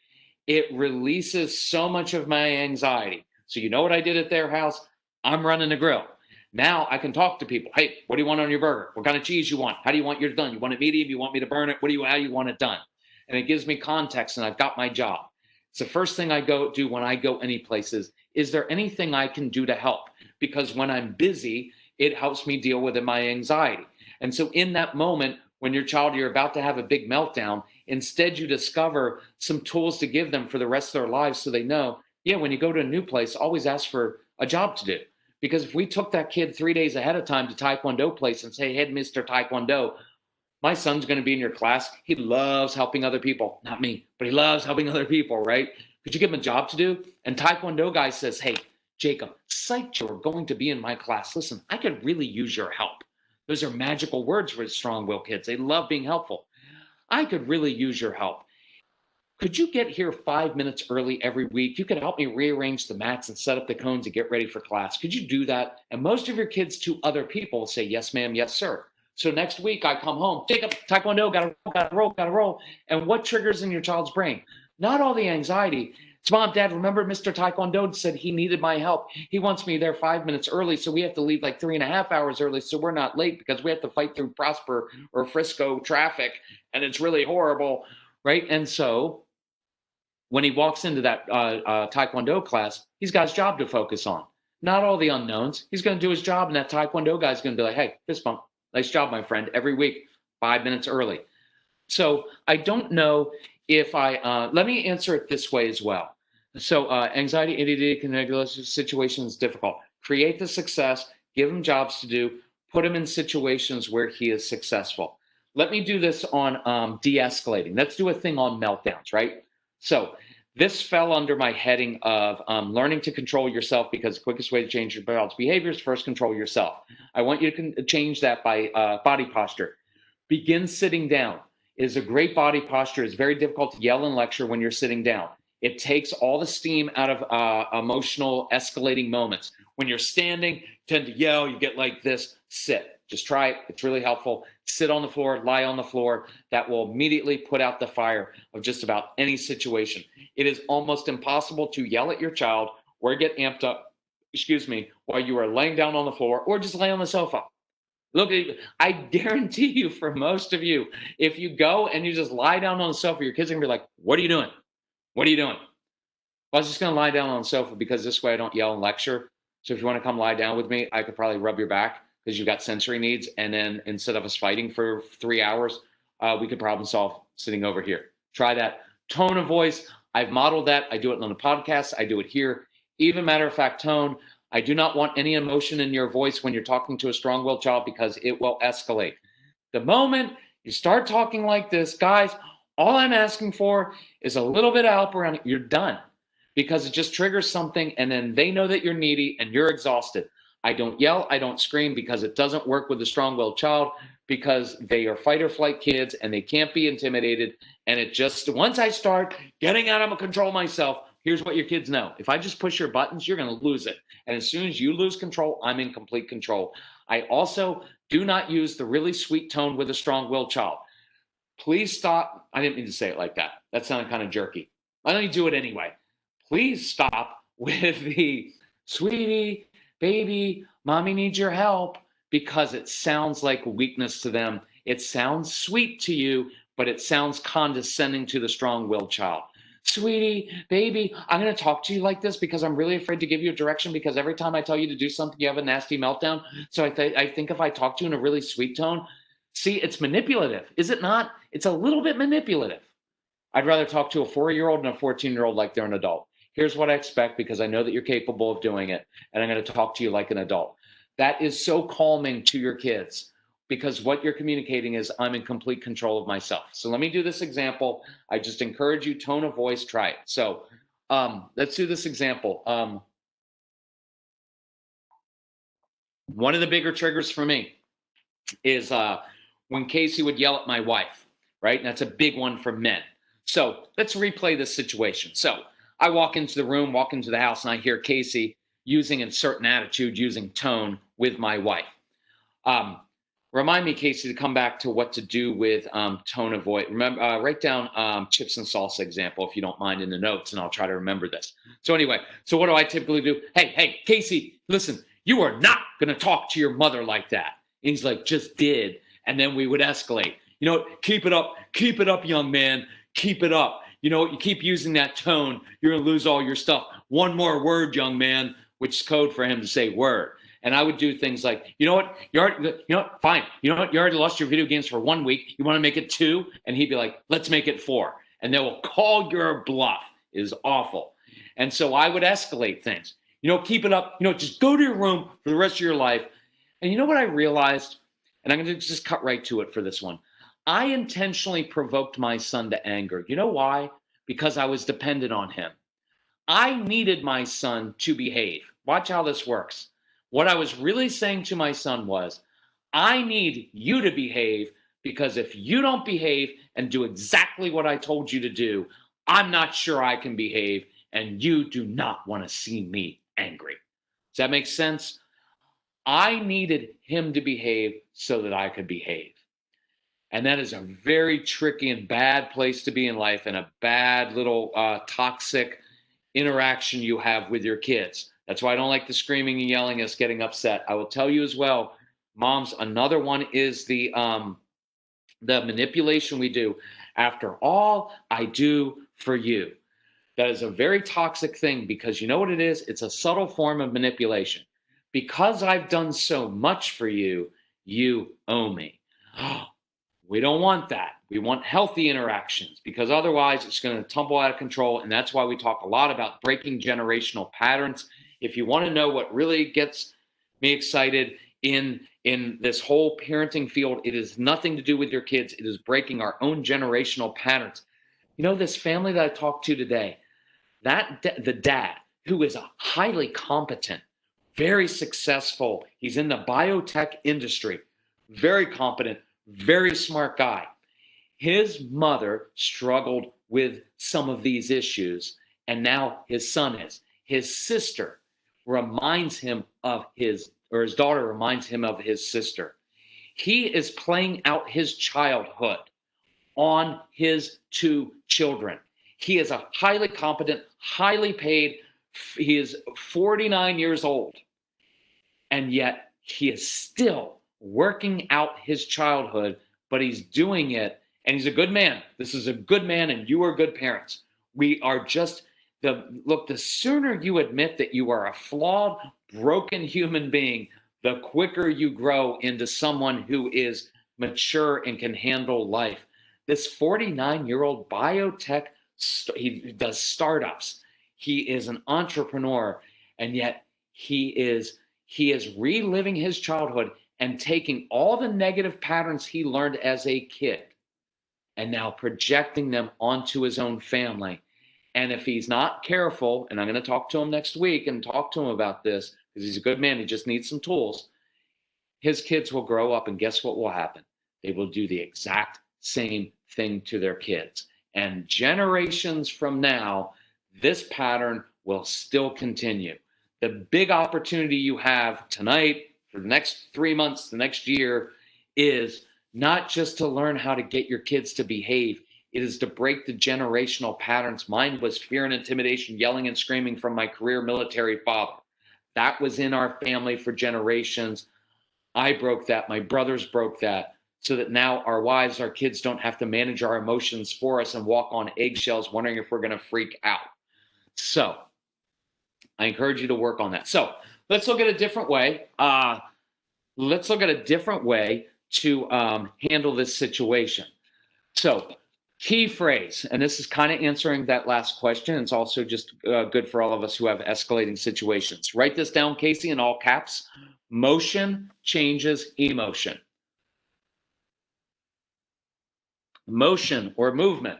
it releases so much of my anxiety. So you know what I did at their house? I'm running the grill. Now I can talk to people. Hey, what do you want on your burger? What kind of cheese you want? How do you want yours done? You want it medium? You want me to burn it? How you want it done? And it gives me context, and I've got my job. It's the first thing I do when I go any places. Is there anything I can do to help? Because when I'm busy, it helps me deal with my anxiety. And so in that moment, when you're about to have a big meltdown, instead you discover some tools to give them for the rest of their lives so they know, yeah, when you go to a new place, always ask for a job to do. Because if we took that kid 3 days ahead of time to Taekwondo place and say, hey, Mr. Taekwondo, my son's going to be in your class. He loves helping other people. Not me, but he loves helping other people, right? Could you give him a job to do? And Taekwondo guy says, hey, Jacob, psyched you're going to be in my class. Listen, I could really use your help. Those are magical words for strong-willed kids. They love being helpful. I could really use your help. Could you get here 5 minutes early every week? You could help me rearrange the mats and set up the cones and get ready for class. Could you do that? And most of your kids to other people say, yes, ma'am, yes, sir. So next week I come home, Jacob, Taekwondo, gotta roll. And what triggers in your child's brain? Not all the anxiety. It's mom, dad, remember Mr. Taekwondo said he needed my help. He wants me there 5 minutes early, so we have to leave like 3.5 hours early so we're not late because we have to fight through Prosper or Frisco traffic, and it's really horrible, right? And so when he walks into that Taekwondo class, he's got his job to focus on. Not all the unknowns. He's going to do his job, and that Taekwondo guy's going to be like, hey, fist bump. Nice job, my friend. Every week, 5 minutes early. So I don't know if let me answer it this way as well. So anxiety, ADD, connected situation is difficult. Create the success, give him jobs to do, put him in situations where he is successful. Let me do this on de-escalating. Let's do a thing on meltdowns, right? So this fell under my heading of learning to control yourself, because the quickest way to change your child's behavior is first control yourself. I want you to change that by body posture. Begin sitting down. It is a great body posture. It's very difficult to yell and lecture when you're sitting down. It takes all the steam out of emotional escalating moments. When you're standing, you tend to yell, you get like this. Sit. Just try it. It's really helpful. Sit on the floor, lie on the floor. That will immediately put out the fire of just about any situation. It is almost impossible to yell at your child or get amped up excuse me, while you are laying down on the floor or just lay on the sofa. Look, I guarantee you, for most of you, if you go and you just lie down on the sofa, your kids are gonna be like, "What are you doing? What are you doing?" Well, I was just gonna lie down on the sofa because this way I don't yell and lecture. So if you want to come lie down with me, I could probably rub your back because you've got sensory needs. And then instead of us fighting for 3 hours, we could problem solve sitting over here. Try that. Tone of voice. I've modeled that. I do it on the podcast. I do it here. Even matter of fact, tone. I do not want any emotion in your voice when you're talking to a strong-willed child because it will escalate. The moment you start talking like this, guys, all I'm asking for is a little bit of help around it. You're done because it just triggers something and then they know that you're needy and you're exhausted. I don't yell, I don't scream because it doesn't work with a strong-willed child because they are fight or flight kids and they can't be intimidated. And it just, once I start getting out of control myself, here's what your kids know. If I just push your buttons, you're going to lose it. And as soon as you lose control, I'm in complete control. I also do not use the really sweet tone with a strong-willed child. Please stop. I didn't mean to say it like that. That sounded kind of jerky. Why don't you do it anyway? Please stop with the sweetie, baby, mommy needs your help, because it sounds like weakness to them. It sounds sweet to you, but it sounds condescending to the strong-willed child. Sweetie, baby, I'm going to talk to you like this because I'm really afraid to give you a direction because every time I tell you to do something, you have a nasty meltdown. So I think if I talk to you in a really sweet tone, see, it's manipulative, is it not? It's a little bit manipulative. I'd rather talk to a 4-year-old and a 14-year-old like they're an adult. Here's what I expect because I know that you're capable of doing it, and I'm going to talk to you like an adult. That is so calming to your kids because what you're communicating is I'm in complete control of myself. So let me do this example. I just encourage you, tone of voice, try it. So let's do this example. One of the bigger triggers for me is when Casey would yell at my wife, right? And that's a big one for men. So let's replay this situation. So I walk into the room, walk into the house, and I hear Casey using a certain attitude, using tone with my wife. Remind me, Casey, to come back to what to do with tone of voice. Remember, write down chips and salsa example, if you don't mind, in the notes, and I'll try to remember this. So anyway, so what do I typically do? Hey, Casey, listen, you are not going to talk to your mother like that. And he's like, just did. And then we would escalate. You know, keep it up, young man, keep it up. You know, you keep using that tone, you're going to lose all your stuff. One more word, young man, which is code for him to say word. And I would do things like, you know what, fine. You know what, you already lost your video games for 1 week. You want to make it 2? And he'd be like, let's make it 4. And they will call your bluff. It is awful. And so I would escalate things. You know, keep it up. You know, just go to your room for the rest of your life. And you know what I realized? And I'm going to just cut right to it for this one. I intentionally provoked my son to anger. You know why? Because I was dependent on him. I needed my son to behave. Watch how this works. What I was really saying to my son was, I need you to behave because if you don't behave and do exactly what I told you to do, I'm not sure I can behave, and you do not want to see me angry. Does that make sense? I needed him to behave so that I could behave. And that is a very tricky and bad place to be in life, and a bad little toxic interaction you have with your kids. That's why I don't like the screaming and yelling, us getting upset. I will tell you as well, moms, another one is the manipulation we do. After all I do for you. That is a very toxic thing because you know what it is? It's a subtle form of manipulation. Because I've done so much for you, you owe me. We don't want that. We want healthy interactions because otherwise it's going to tumble out of control. And that's why we talk a lot about breaking generational patterns. If you want to know what really gets me excited in this whole parenting field, it is nothing to do with your kids. It is breaking our own generational patterns. You know, this family that I talked to today, the dad, who is a highly competent, very successful, he's in the biotech industry, very competent, very smart guy. His mother struggled with some of these issues, and now his son is. His sister reminds him of his daughter reminds him of his sister. He is playing out his childhood on his 2 children. He is a highly competent, highly paid, He is 49 years old, and yet he is still working out his childhood, but he's doing it, and he's a good man. This is a good man, and you are good parents. We are just the sooner you admit that you are a flawed, broken human being, the quicker you grow into someone who is mature and can handle life. This 49-year-old biotech, he does startups. He is an entrepreneur, and yet he is reliving his childhood and taking all the negative patterns he learned as a kid and now projecting them onto his own family. And if he's not careful, and I'm going to talk to him next week and talk to him about this because he's a good man, he just needs some tools, his kids will grow up, and guess what will happen? They will do the exact same thing to their kids. And generations from now, this pattern will still continue. The big opportunity you have tonight, for the next 3 months, the next year, is not just to learn how to get your kids to behave. It is to break the generational patterns. Mine was fear and intimidation, yelling and screaming from my career military father. That was in our family for generations. I broke that. My brothers broke that, so that now our wives, our kids don't have to manage our emotions for us and walk on eggshells wondering if we're going to freak out. So I encourage you to work on that. So let's look at a different way. Let's look at a different way to handle this situation. So key phrase, and this is kind of answering that last question. It's also just good for all of us who have escalating situations. Write this down, Casey, in all caps. Motion changes emotion. Motion or movement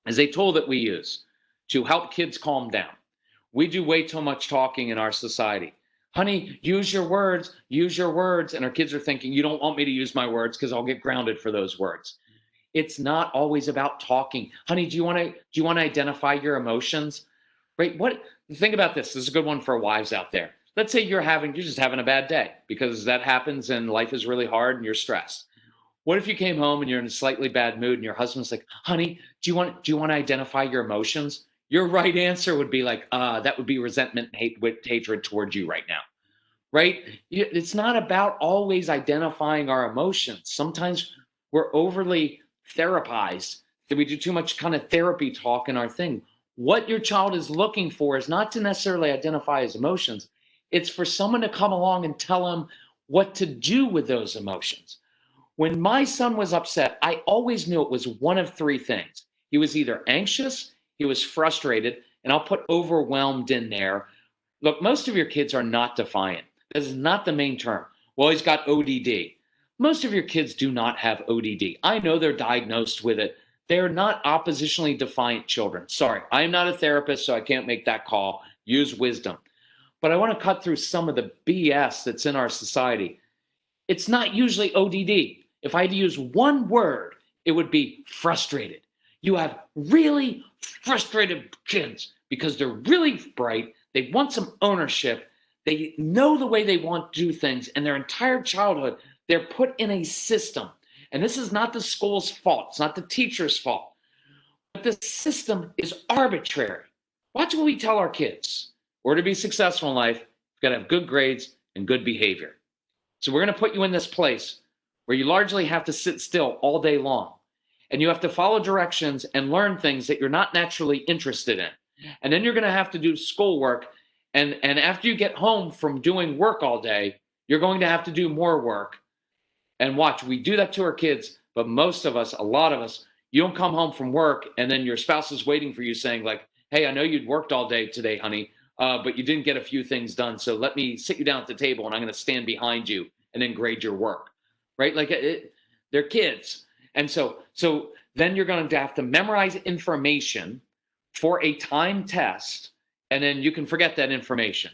is a tool that we use to help kids calm down. We do way too much talking in our society. Honey, use your words, use your words. And our kids are thinking, you don't want me to use my words because I'll get grounded for those words. It's not always about talking. Honey, do you want to identify your emotions? Right? Think about this. This is a good one for wives out there. Let's say you're just having a bad day, because that happens and life is really hard and you're stressed. What if you came home and you're in a slightly bad mood and your husband's like, honey, do you want to identify your emotions? Your right answer would be like, that would be resentment and hatred towards you right now. Right? It's not about always identifying our emotions. Sometimes we're overly therapized, that we do too much kind of therapy talk in our thing. What your child is looking for is not to necessarily identify his emotions. It's for someone to come along and tell him what to do with those emotions. When my son was upset, I always knew it was one of three things. He was either anxious, he was frustrated, and I'll put overwhelmed in there. Look, most of your kids are not defiant. This is not the main term. Well, he's got ODD. Most of your kids do not have ODD. I know they're diagnosed with it. They're not oppositionally defiant children. Sorry, I'm not a therapist, so I can't make that call. Use wisdom. But I want to cut through some of the BS that's in our society. It's not usually ODD. If I had to use one word, it would be frustrated. You have really frustrated kids because they're really bright. They want some ownership. They know the way they want to do things, and their entire childhood, they're put in a system. And this is not the school's fault. It's not the teacher's fault. But the system is arbitrary. Watch what we tell our kids. Or to be successful in life, you've got to have good grades and good behavior. So we're going to put you in this place where you largely have to sit still all day long. And you have to follow directions and learn things that you're not naturally interested in. And then you're going to have to do schoolwork. And after you get home from doing work all day, you're going to have to do more work. And watch, we do that to our kids, but most of us, a lot of us, you don't come home from work and then your spouse is waiting for you saying like, hey, I know you'd worked all day today, honey, but you didn't get a few things done. So let me sit you down at the table and I'm going to stand behind you and then grade your work, right? Like they're kids. And so then you're going to have to memorize information for a timed test, and then you can forget that information.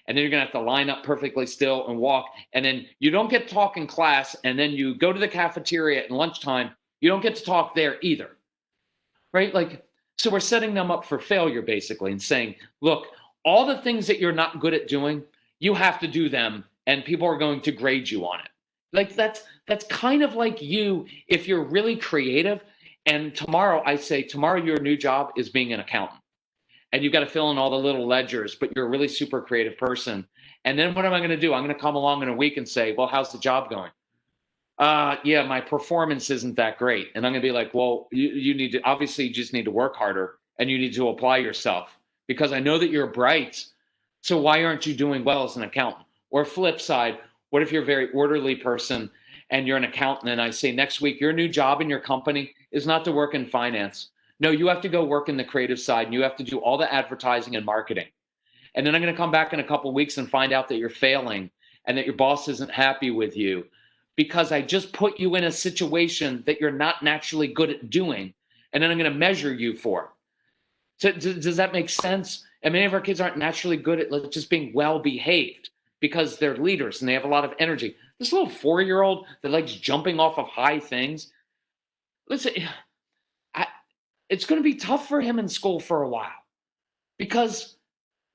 And then you're going to have to line up perfectly still and walk. And then you don't get to talk in class. And then you go to the cafeteria at lunchtime. You don't get to talk there either. Right? Like, so we're setting them up for failure, basically, and saying, look, all the things that you're not good at doing, you have to do them. And people are going to grade you on it. Like that's kind of like you, if you're really creative. And tomorrow I say, tomorrow your new job is being an accountant. and you've got to fill in all the little ledgers, but you're a really super creative person. And then what am I going to do? I'm going to come along in a week and say, well, how's the job going? Yeah, my performance isn't that great. And I'm going to be like, well, you need to, obviously you just need to work harder and you need to apply yourself because I know that you're bright. So why aren't you doing well as an accountant? Or flip side, what if you're a very orderly person and you're an accountant and I say next week, your new job in your company is not to work in finance. No, you have to go work in the creative side and you have to do all the advertising and marketing. And then I'm going to come back in a couple of weeks and find out that you're failing and that your boss isn't happy with you because I just put you in a situation that you're not naturally good at doing. And then I'm going to measure you for. So, does that make sense? And many of our kids aren't naturally good at just being well behaved because they're leaders and they have a lot of energy. This little 4-year-old that likes jumping off of high things, listen, it's going to be tough for him in school for a while because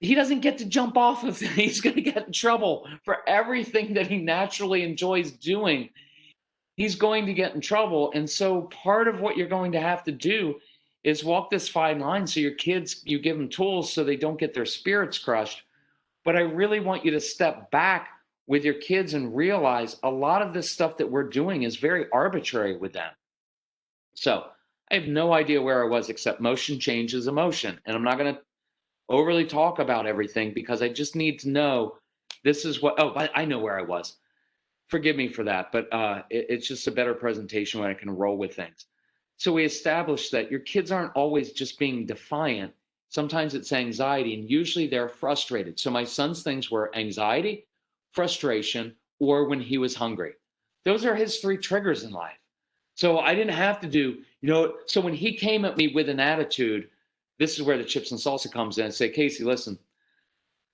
he doesn't get to jump off of things. He's going to get in trouble for everything that he naturally enjoys doing. He's going to get in trouble. And so part of what you're going to have to do is walk this fine line so your kids, you give them tools so they don't get their spirits crushed. But I really want you to step back with your kids and realize a lot of this stuff that we're doing is very arbitrary with them. So I have no idea where I was except motion changes emotion. And I'm not going to overly talk about everything because I just need to know this is what, I know where I was. Forgive me for that, but it's just a better presentation when I can roll with things. So we established that your kids aren't always just being defiant. Sometimes it's anxiety, and usually they're frustrated. So my son's things were anxiety, frustration, or when he was hungry. Those are his 3 triggers in life. So I didn't have to do, so when he came at me with an attitude, this is where the chips and salsa comes in. I say, Casey, listen,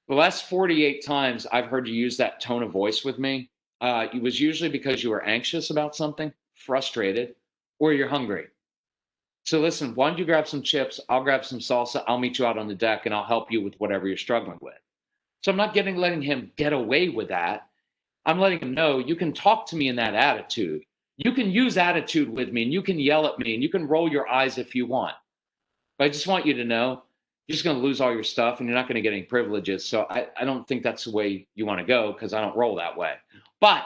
the last 48 times I've heard you use that tone of voice with me, it was usually because you were anxious about something, frustrated, or you're hungry. So listen, why don't you grab some chips? I'll grab some salsa. I'll meet you out on the deck and I'll help you with whatever you're struggling with. So I'm not letting him get away with that. I'm letting him know you can talk to me in that attitude. You can use attitude with me and you can yell at me and you can roll your eyes if you want. But I just want you to know you're just going to lose all your stuff and you're not going to get any privileges. So I don't think that's the way you want to go because I don't roll that way. But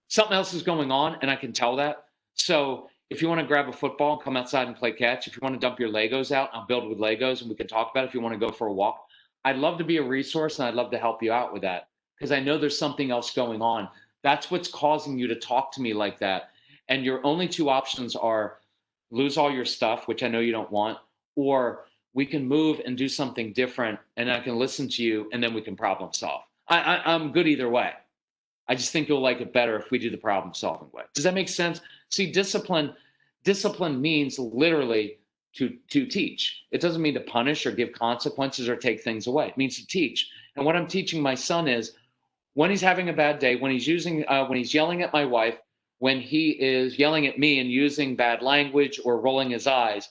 something else is going on and I can tell that. So if you want to grab a football and come outside and play catch, if you want to dump your Legos out, I'll build with Legos and we can talk about it. If you want to go for a walk, I'd love to be a resource and I'd love to help you out with that because I know there's something else going on. That's what's causing you to talk to me like that. And your only 2 options are lose all your stuff, which I know you don't want, or we can move and do something different and I can listen to you and then we can problem solve. I'm good either way. I just think you'll like it better if we do the problem solving way. Does that make sense? See, discipline means literally to teach. It doesn't mean to punish or give consequences or take things away. It means to teach. And what I'm teaching my son is when he's having a bad day, when he's yelling at my wife, when he is yelling at me and using bad language or rolling his eyes,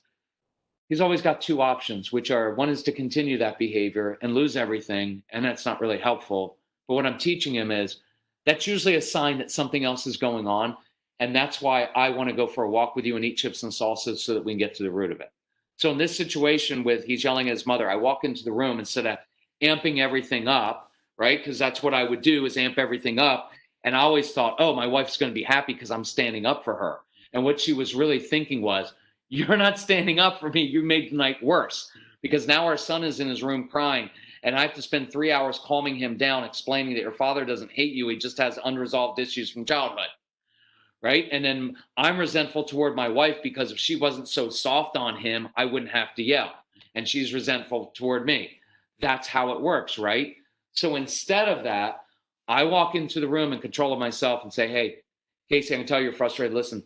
he's always got 2 options, which are one is to continue that behavior and lose everything. And that's not really helpful. But what I'm teaching him is that's usually a sign that something else is going on. And that's why I want to go for a walk with you and eat chips and salsa so that we can get to the root of it. So in this situation with he's yelling at his mother, I walk into the room instead of amping everything up, right? Because that's what I would do is amp everything up. And I always thought, oh, my wife's going to be happy because I'm standing up for her. And what she was really thinking was, you're not standing up for me. You made the night worse because now our son is in his room crying. And I have to spend 3 hours calming him down, explaining that your father doesn't hate you. He just has unresolved issues from childhood. Right. And then I'm resentful toward my wife because if she wasn't so soft on him, I wouldn't have to yell. And she's resentful toward me. That's how it works. Right. So instead of that, I walk into the room in control of myself and say, hey, Casey, I can tell you're frustrated. Listen,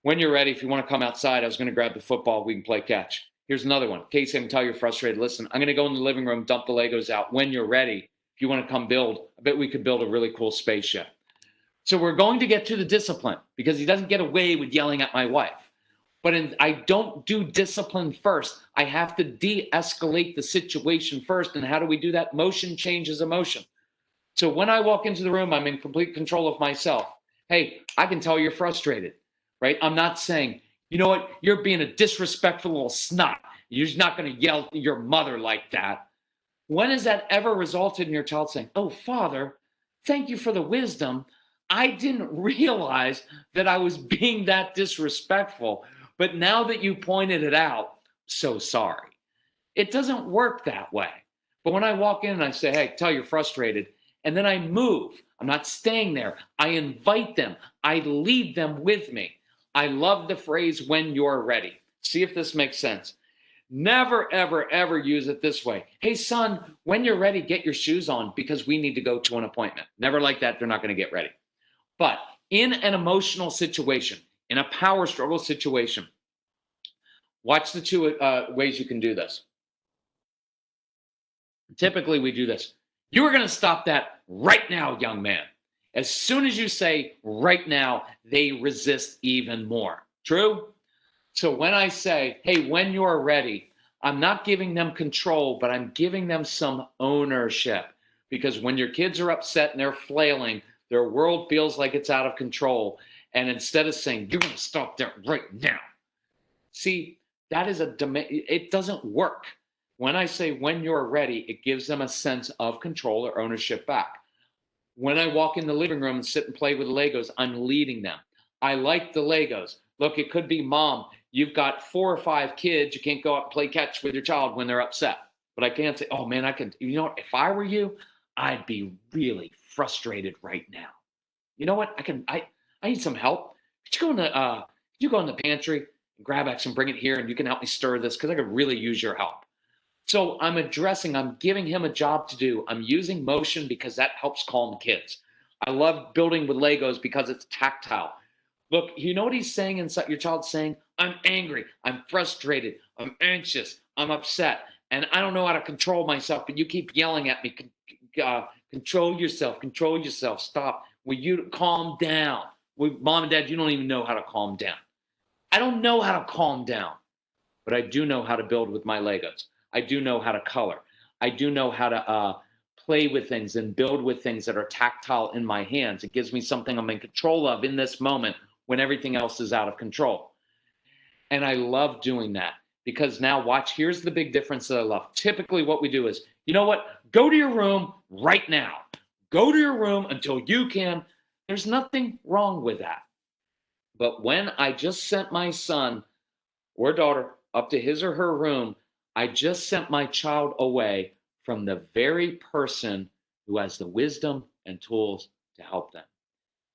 when you're ready, if you want to come outside, I was going to grab the football. We can play catch. Here's another one. Casey, I can tell you're frustrated. Listen, I'm going to go in the living room, dump the Legos out. When you're ready, if you want to come build, I bet we could build a really cool spaceship. So we're going to get to the discipline because he doesn't get away with yelling at my wife. But I don't do discipline first. I have to de-escalate the situation first. And how do we do that? Motion changes emotion. So when I walk into the room, I'm in complete control of myself. Hey, I can tell you're frustrated, right? I'm not saying, you know what? You're being a disrespectful little snot. You're just not going to yell at your mother like that. When has that ever resulted in your child saying, oh, Father, thank you for the wisdom. I didn't realize that I was being that disrespectful, but now that you pointed it out, so sorry. It doesn't work that way. But when I walk in and I say, hey, tell you're frustrated, and then I move, I'm not staying there. I invite them. I lead them with me. I love the phrase, when you're ready. See if this makes sense. Never, ever, ever use it this way. Hey, son, when you're ready, get your shoes on because we need to go to an appointment. Never like that. They're not going to get ready. But in an emotional situation, in a power struggle situation, watch the two ways you can do this. Typically, we do this. You are going to stop that right now, young man. As soon as you say right now, they resist even more. True? So when I say, hey, when you're ready, I'm not giving them control, but I'm giving them some ownership. Because when your kids are upset and they're flailing, their world feels like it's out of control. And instead of saying, you're going to stop that right now. See, that is it doesn't work. When I say when you're ready, it gives them a sense of control or ownership back. When I walk in the living room and sit and play with Legos, I'm leading them. I like the Legos. Look, it could be, Mom, you've got 4 or 5 kids. You can't go out and play catch with your child when they're upset. But I can't say, oh, man, I can. You know what? If I were you, I'd be really frustrated right now. You know what? I need some help. Could you go in the pantry and grab X and bring it here, and you can help me stir this because I could really use your help. So I'm giving him a job to do. I'm using motion because that helps calm kids. I love building with Legos because it's tactile. Look, you know what he's saying inside? Your child's saying, I'm angry, I'm frustrated, I'm anxious, I'm upset, and I don't know how to control myself, but you keep yelling at me. Control yourself, stop. Will you calm down? Mom and Dad, you don't even know how to calm down. I don't know how to calm down, but I do know how to build with my Legos. I do know how to color. I do know how to play with things and build with things that are tactile in my hands. It gives me something I'm in control of in this moment when everything else is out of control. And I love doing that because now watch, here's the big difference that I love. Typically what we do is, you know what? Go to your room right now. Go to your room until you can. There's nothing wrong with that. But when I just sent my son or daughter up to his or her room, I just sent my child away from the very person who has the wisdom and tools to help them.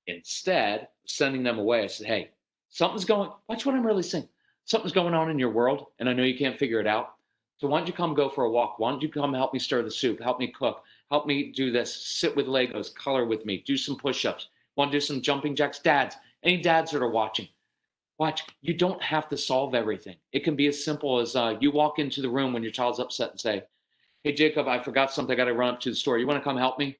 Instead of sending them away, I said, hey, watch what I'm really saying. Something's going on in your world, and I know you can't figure it out. So why don't you come go for a walk? Why don't you come help me stir the soup? Help me cook. Help me do this. Sit with Legos. Color with me. Do some push-ups. Want to do some jumping jacks? Dads, any dads that are watching, watch, you don't have to solve everything. It can be as simple as you walk into the room when your child's upset and say, hey, Jacob, I forgot something. I got to run up to the store. You want to come help me?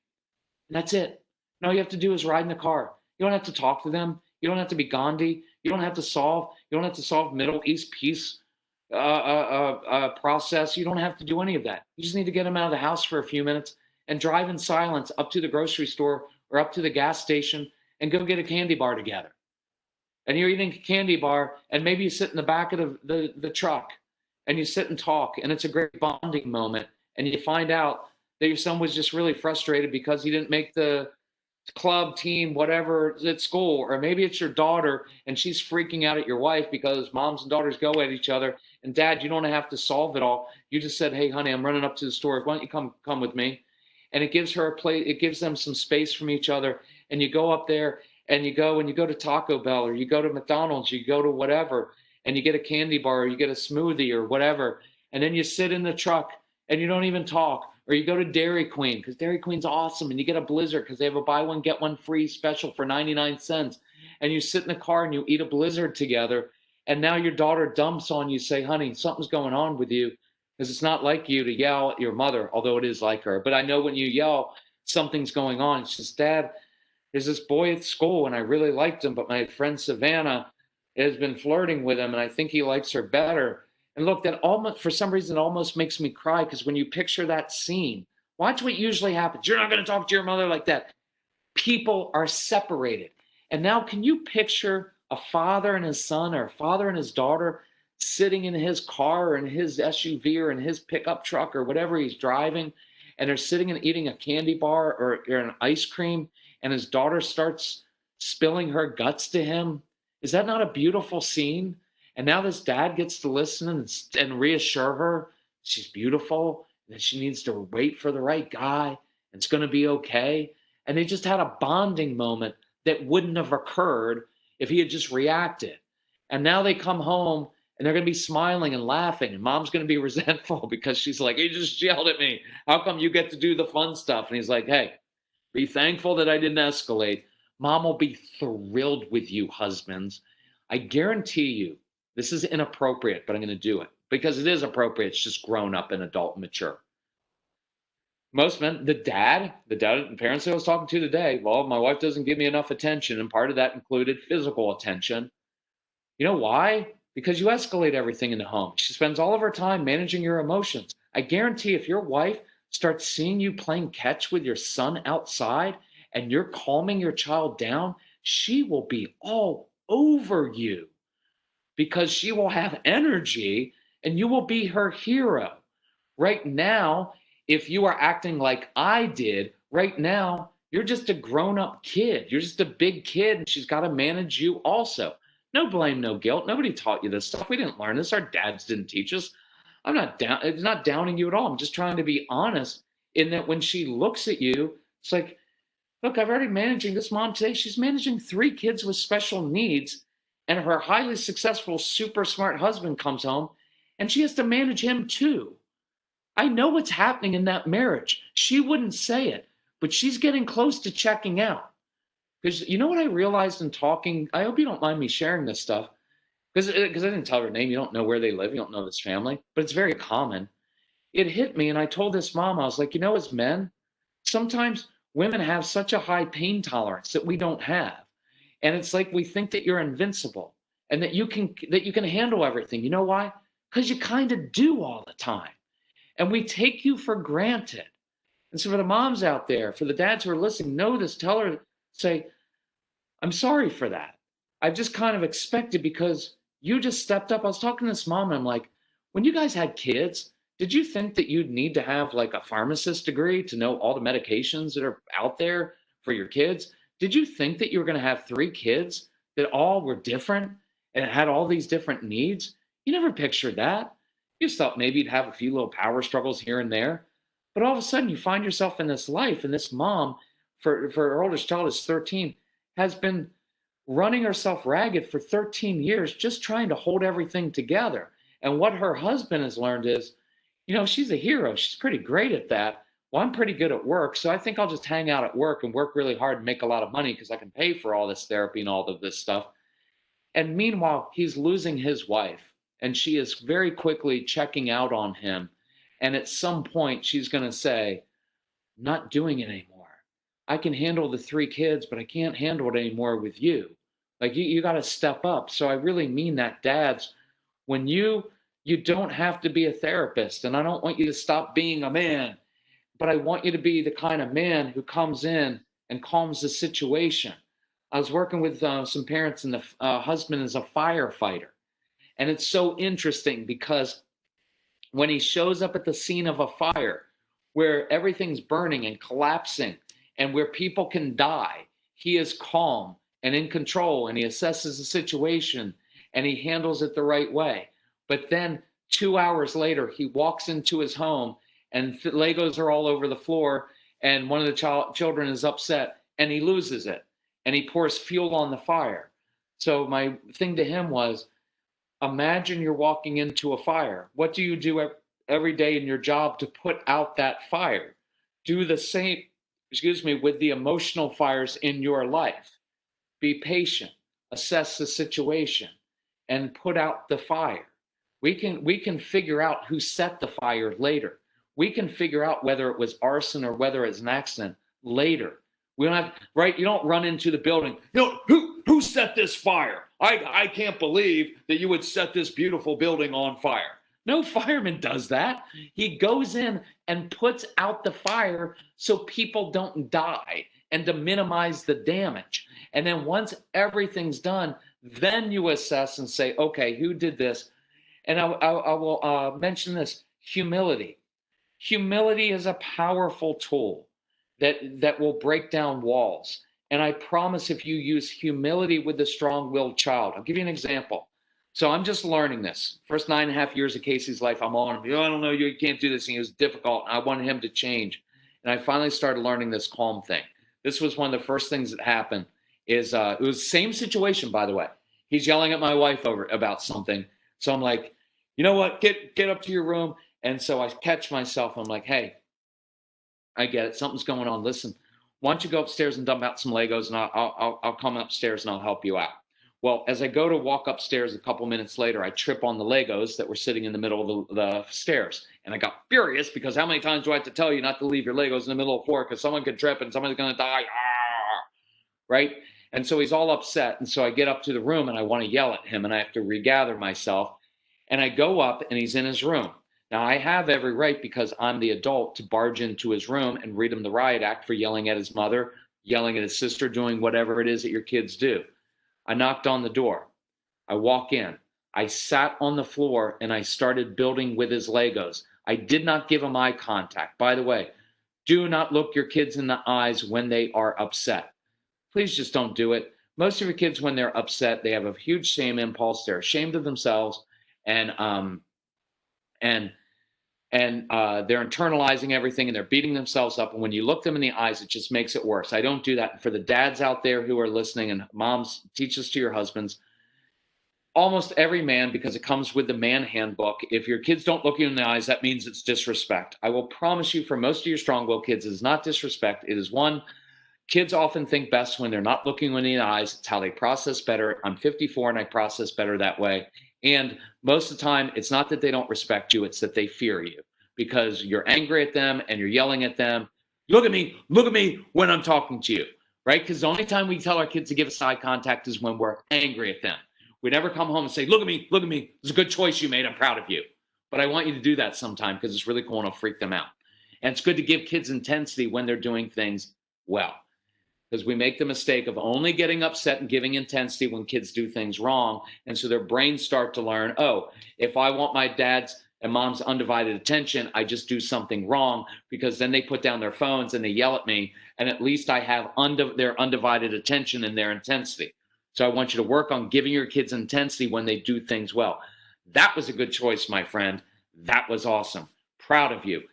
And that's it. And all you have to do is ride in the car. You don't have to talk to them. You don't have to be Gandhi. You don't have to solve Middle East peace process. You don't have to do any of that. You just need to get them out of the house for a few minutes and drive in silence up to the grocery store or up to the gas station and go get a candy bar together. And you're eating a candy bar, and maybe you sit in the back of the truck, and you sit and talk, and it's a great bonding moment, and you find out that your son was just really frustrated because he didn't make the club, team, whatever at school, or maybe it's your daughter, and she's freaking out at your wife because moms and daughters go at each other, and Dad, you don't have to solve it all. You just said, hey, honey, I'm running up to the store. Why don't you come with me? And it gives her it gives them some space from each other, and you go up there, and you go to Taco Bell or you go to McDonald's, you go to whatever, and you get a candy bar or you get a smoothie or whatever. And then you sit in the truck and you don't even talk. Or you go to Dairy Queen because Dairy Queen's awesome, and you get a Blizzard because they have a buy one, get one free special for 99 cents. And you sit in the car and you eat a Blizzard together. And now your daughter dumps on you, say, honey, something's going on with you, because it's not like you to yell at your mother, although it is like her. But I know when you yell, something's going on. She says, Dad, there's this boy at school and I really liked him, but my friend Savannah has been flirting with him and I think he likes her better. And look, that almost, for some reason, almost makes me cry, because when you picture that scene, watch what usually happens. You're not going to talk to your mother like that. People are separated. And now can you picture a father and his son or a father and his daughter sitting in his car or in his SUV or in his pickup truck or whatever he's driving, and they're sitting and eating a candy bar or an ice cream, and his daughter starts spilling her guts to him. Is that not a beautiful scene? And now this dad gets to listen and reassure her she's beautiful and that she needs to wait for the right guy and it's going to be okay. And they just had a bonding moment that wouldn't have occurred if he had just reacted. And now they come home and they're going to be smiling and laughing, and mom's going to be resentful because she's like, he just yelled at me. How come you get to do the fun stuff? And he's like, hey, be thankful that I didn't escalate. Mom will be thrilled with you, husbands. I guarantee you, this is inappropriate, but I'm going to do it because it is appropriate. It's just grown up and adult and mature. Most men, the parents that I was talking to today, well, my wife doesn't give me enough attention, and part of that included physical attention. You know why? Because you escalate everything in the home. She spends all of her time managing your emotions. I guarantee if your wife starts seeing you playing catch with your son outside and you're calming your child down, she will be all over you because she will have energy and you will be her hero. Right now, if you are acting like I did, right now, you're just a grown-up kid. You're just a big kid, and she's got to manage you also. No blame, no guilt. Nobody taught you this stuff. We didn't learn this. Our dads didn't teach us. It's not downing you at all. I'm just trying to be honest in that when she looks at you, it's like, look, I've already managing this mom today. She's managing 3 kids with special needs, and her highly successful, super smart husband comes home, and she has to manage him too. I know what's happening in that marriage. She wouldn't say it, but she's getting close to checking out. Because you know what I realized in talking? I hope you don't mind me sharing this stuff. Because I didn't tell her name. You don't know where they live. You don't know this family. But it's very common. It hit me, and I told this mom, I was like, as men, sometimes women have such a high pain tolerance that we don't have. And it's like we think that you're invincible and that you can handle everything. You know why? Because you kind of do all the time. And we take you for granted. And so for the moms out there, for the dads who are listening, know this, tell her, say, I'm sorry for that. I've just kind of expected because you just stepped up. I was talking to this mom, and I'm like, when you guys had kids, did you think that you'd need to have like a pharmacist degree to know all the medications that are out there for your kids? Did you think that you were going to have 3 kids that all were different and had all these different needs? You never pictured that. You just thought maybe you'd have a few little power struggles here and there. But all of a sudden you find yourself in this life, and this mom, for her oldest child is 13, has been running herself ragged for 13 years, just trying to hold everything together. And what her husband has learned is, she's a hero. She's pretty great at that. Well, I'm pretty good at work, so I think I'll just hang out at work and work really hard and make a lot of money because I can pay for all this therapy and all of this stuff. And meanwhile, he's losing his wife, and she is very quickly checking out on him. And at some point, she's going to say, I'm not doing it anymore. I can handle the 3 kids, but I can't handle it anymore with you. Like you got to step up. So I really mean that, dads, when you don't have to be a therapist, and I don't want you to stop being a man, but I want you to be the kind of man who comes in and calms the situation. I was working with some parents, and the husband is a firefighter. And it's so interesting because when he shows up at the scene of a fire where everything's burning and collapsing and where people can die, he is calm and in control, and he assesses the situation and he handles it the right way. But then 2 hours later, he walks into his home and Legos are all over the floor, and one of the children is upset and he loses it and he pours fuel on the fire. So my thing to him was, imagine you're walking into a fire. What do you do every day in your job to put out that fire? Do the same, with the emotional fires in your life. Be patient, assess the situation, and put out the fire. We can figure out who set the fire later. We can figure out whether it was arson or whether it's an accident later. We don't have, right? You don't run into the building. Who set this fire? I can't believe that you would set this beautiful building on fire. No fireman does that. He goes in and puts out the fire so people don't die and to minimize the damage. And then once everything's done, then you assess and say, okay, who did this? And I will mention this: humility. Humility is a powerful tool that will break down walls. And I promise, if you use humility with the strong-willed child, I'll give you an example. So I'm just learning this. First 9.5 years of Casey's life, I'm on him. I don't know, you can't do this. And he was difficult. And I wanted him to change. And I finally started learning this calm thing. This was one of the first things that happened. It was the same situation, by the way. He's yelling at my wife about something. So I'm like, you know what? Get up to your room. And so I catch myself. I'm like, hey, I get it. Something's going on. Listen, why don't you go upstairs and dump out some Legos, and I'll come upstairs and I'll help you out. Well, as I go to walk upstairs a couple minutes later, I trip on the Legos that were sitting in the middle of the stairs. And I got furious because how many times do I have to tell you not to leave your Legos in the middle of the floor because someone could trip and someone's going to die, right? And so he's all upset. And so I get up to the room and I want to yell at him and I have to regather myself. And I go up and he's in his room. Now, I have every right, because I'm the adult, to barge into his room and read him the riot act for yelling at his mother, yelling at his sister, doing whatever it is that your kids do. I knocked on the door. I walk in. I sat on the floor and I started building with his Legos. I did not give him eye contact. By the way, do not look your kids in the eyes when they are upset. Please just don't do it. Most of your kids, when they're upset, they have a huge shame impulse. They're ashamed of themselves, and they're internalizing everything and they're beating themselves up. And when you look them in the eyes, it just makes it worse. I don't do that. For the dads out there who are listening, and moms, teach this to your husbands. Almost every man, because it comes with the man handbook, if your kids don't look you in the eyes, that means it's disrespect. I will promise you, for most of your strong-willed kids, it is not disrespect. It is one, kids often think best when they're not looking in the eyes. It's how they process better. I'm 54 and I process better that way. And most of the time, it's not that they don't respect you, it's that they fear you because you're angry at them and you're yelling at them. Look at me when I'm talking to you, right? Because the only time we tell our kids to give us eye contact is when we're angry at them. We never come home and say, look at me. It's a good choice you made. I'm proud of you. But I want you to do that sometime because it's really cool and it'll freak them out. And it's good to give kids intensity when they're doing things well. Because we make the mistake of only getting upset and giving intensity when kids do things wrong. And so their brains start to learn, oh, if I want my dad's and mom's undivided attention, I just do something wrong, because then they put down their phones and they yell at me. And at least I have their undivided attention and their intensity. So I want you to work on giving your kids intensity when they do things well. That was a good choice, my friend. That was awesome. Proud of you.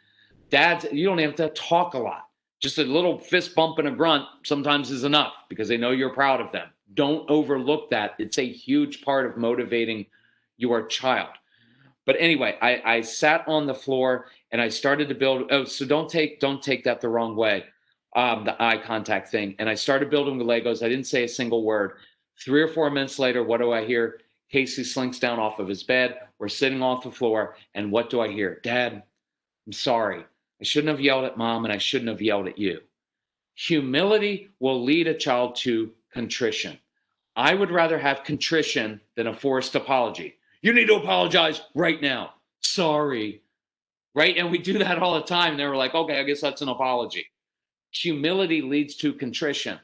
Dads, you don't have to talk a lot. Just a little fist bump and a grunt sometimes is enough because they know you're proud of them. Don't overlook that. It's a huge part of motivating your child. But anyway, I sat on the floor and I started to build. Oh, so don't take that the wrong way, the eye contact thing. And I started building the Legos. I didn't say a single word. 3 or 4 minutes later, what do I hear? Casey slinks down off of his bed. We're sitting off the floor. And what do I hear? Dad, I'm sorry. I shouldn't have yelled at mom and I shouldn't have yelled at you. Humility will lead a child to contrition. I would rather have contrition than a forced apology. You need to apologize right now. Sorry. Right? And we do that all the time. They were like, okay, I guess that's an apology. Humility leads to contrition.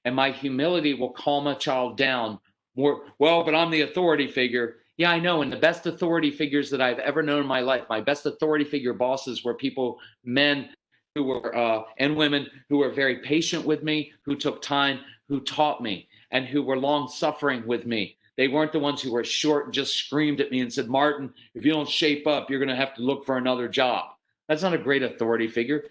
And my humility will calm a child down more. Well, but I'm the authority figure. Yeah, I know. And the best authority figures that I've ever known in my life, my best authority figure bosses were people, men who were, and women who were very patient with me, who took time, who taught me, and who were long suffering with me. They weren't the ones who were short and just screamed at me and said, Martin, if you don't shape up, you're going to have to look for another job. That's not a great authority figure.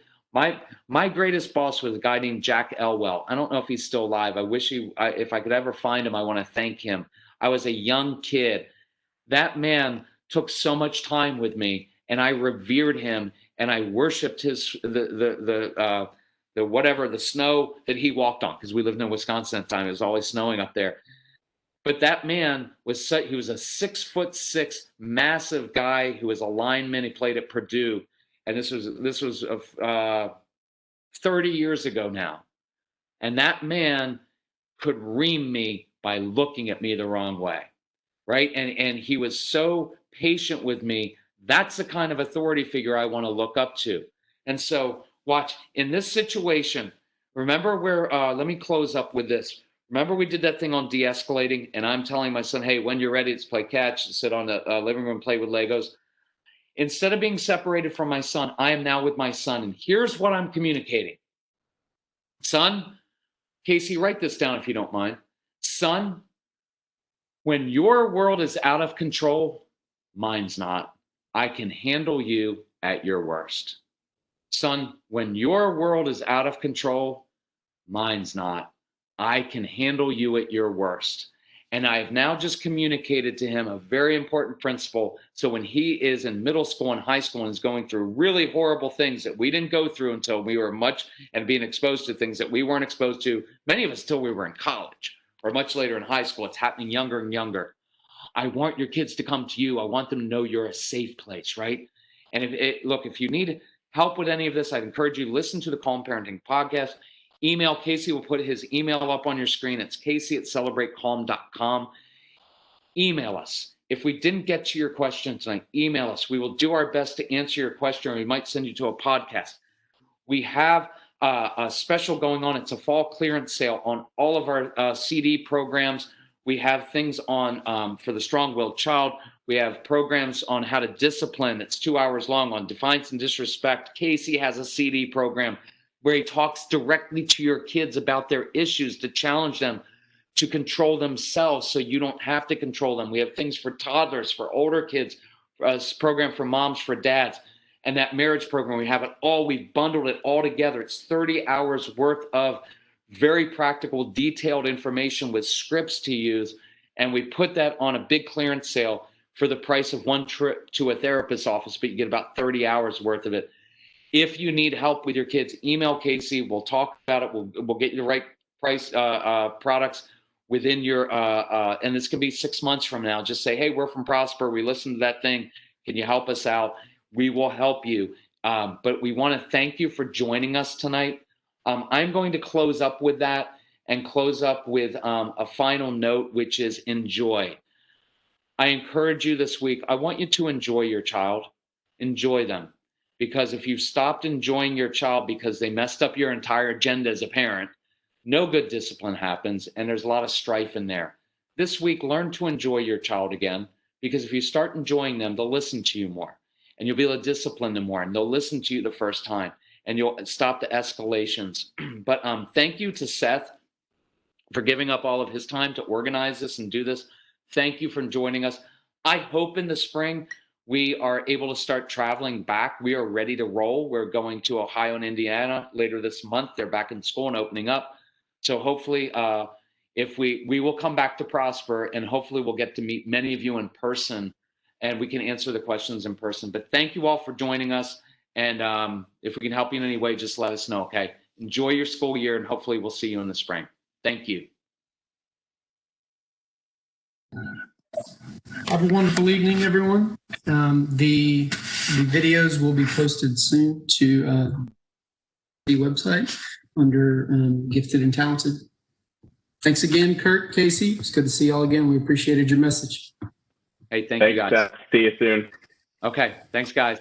My greatest boss was a guy named Jack Elwell. I don't know if he's still alive. I wish if I could ever find him, I want to thank him. I was a young kid. That man took so much time with me, and I revered him, and I worshipped the snow that he walked on, because we lived in Wisconsin at the time. It was always snowing up there. But that man he was a 6'6" massive guy who was a lineman. He played at Purdue. And this was 30 years ago now. And that man could ream me by looking at me the wrong way, right? And he was so patient with me. That's the kind of authority figure I want to look up to. And so watch, in this situation, remember where, let me close up with this. Remember we did that thing on de-escalating, and I'm telling my son, hey, when you're ready, let's play catch, sit on the living room, play with Legos. Instead of being separated from my son, I am now with my son. And here's what I'm communicating. Son, Casey, write this down if you don't mind. Son, when your world is out of control, mine's not. I can handle you at your worst. Son, when your world is out of control, mine's not. I can handle you at your worst. And I have now just communicated to him a very important principle. So when he is in middle school and high school and is going through really horrible things that we didn't go through until we were much, and being exposed to things that we weren't exposed to, many of us till we were in college or much later in high school, it's happening younger and younger. I want your kids to come to you. I want them to know you're a safe place, right? And if you need help with any of this, I'd encourage you to listen to the Calm Parenting podcast. Email Casey. Will put his email up on your screen. It's casey@celebratecalm.com. Email us. If we didn't get to your question tonight, email us. We will do our best to answer your question, or we might send you to a podcast. We have a special going on. It's a fall clearance sale on all of our CD programs. We have things on for the strong-willed child. We have programs on how to discipline. It's 2 hours long on defiance and disrespect. Casey has a CD program where he talks directly to your kids about their issues, to challenge them to control themselves so you don't have to control them. We have things for toddlers, for older kids, a program for moms, for dads, and that marriage program. We have it all. We've bundled it all together. It's 30 hours worth of very practical, detailed information with scripts to use, and we put that on a big clearance sale for the price of one trip to a therapist's office, but you get about 30 hours worth of it. If you need help with your kids, email Casey. We'll talk about it. We'll get you the right price products within your and this can be 6 months from now. Just say, hey, we're from Prosper. We listened to that thing. Can you help us out? We will help you. But we want to thank you for joining us tonight. I'm going to close up with that and close up with a final note, which is enjoy. I encourage you this week. I want you to enjoy your child. Enjoy them. Because if you stopped enjoying your child because they messed up your entire agenda as a parent, no good discipline happens, and there's a lot of strife in there. This week, learn to enjoy your child again, because if you start enjoying them, they'll listen to you more, and you'll be able to discipline them more, and they'll listen to you the first time, and you'll stop the escalations. But thank you to Seth for giving up all of his time to organize this and do this. Thank you for joining us. I hope in the spring we are able to start traveling back. We are ready to roll. We're going to Ohio and Indiana later this month. They're back in school and opening up. So hopefully, if we will come back to Prosper, and hopefully we'll get to meet many of you in person, and we can answer the questions in person. But thank you all for joining us. And if we can help you in any way, just let us know, okay? Enjoy your school year, and hopefully we'll see you in the spring. Thank you. Have a wonderful evening, everyone. The videos will be posted soon to the website under Gifted and Talented. Thanks again, Kirk, Casey. It's good to see you all again. We appreciated your message. Hey, thank you, guys. Seth. See you soon. Okay, thanks, guys.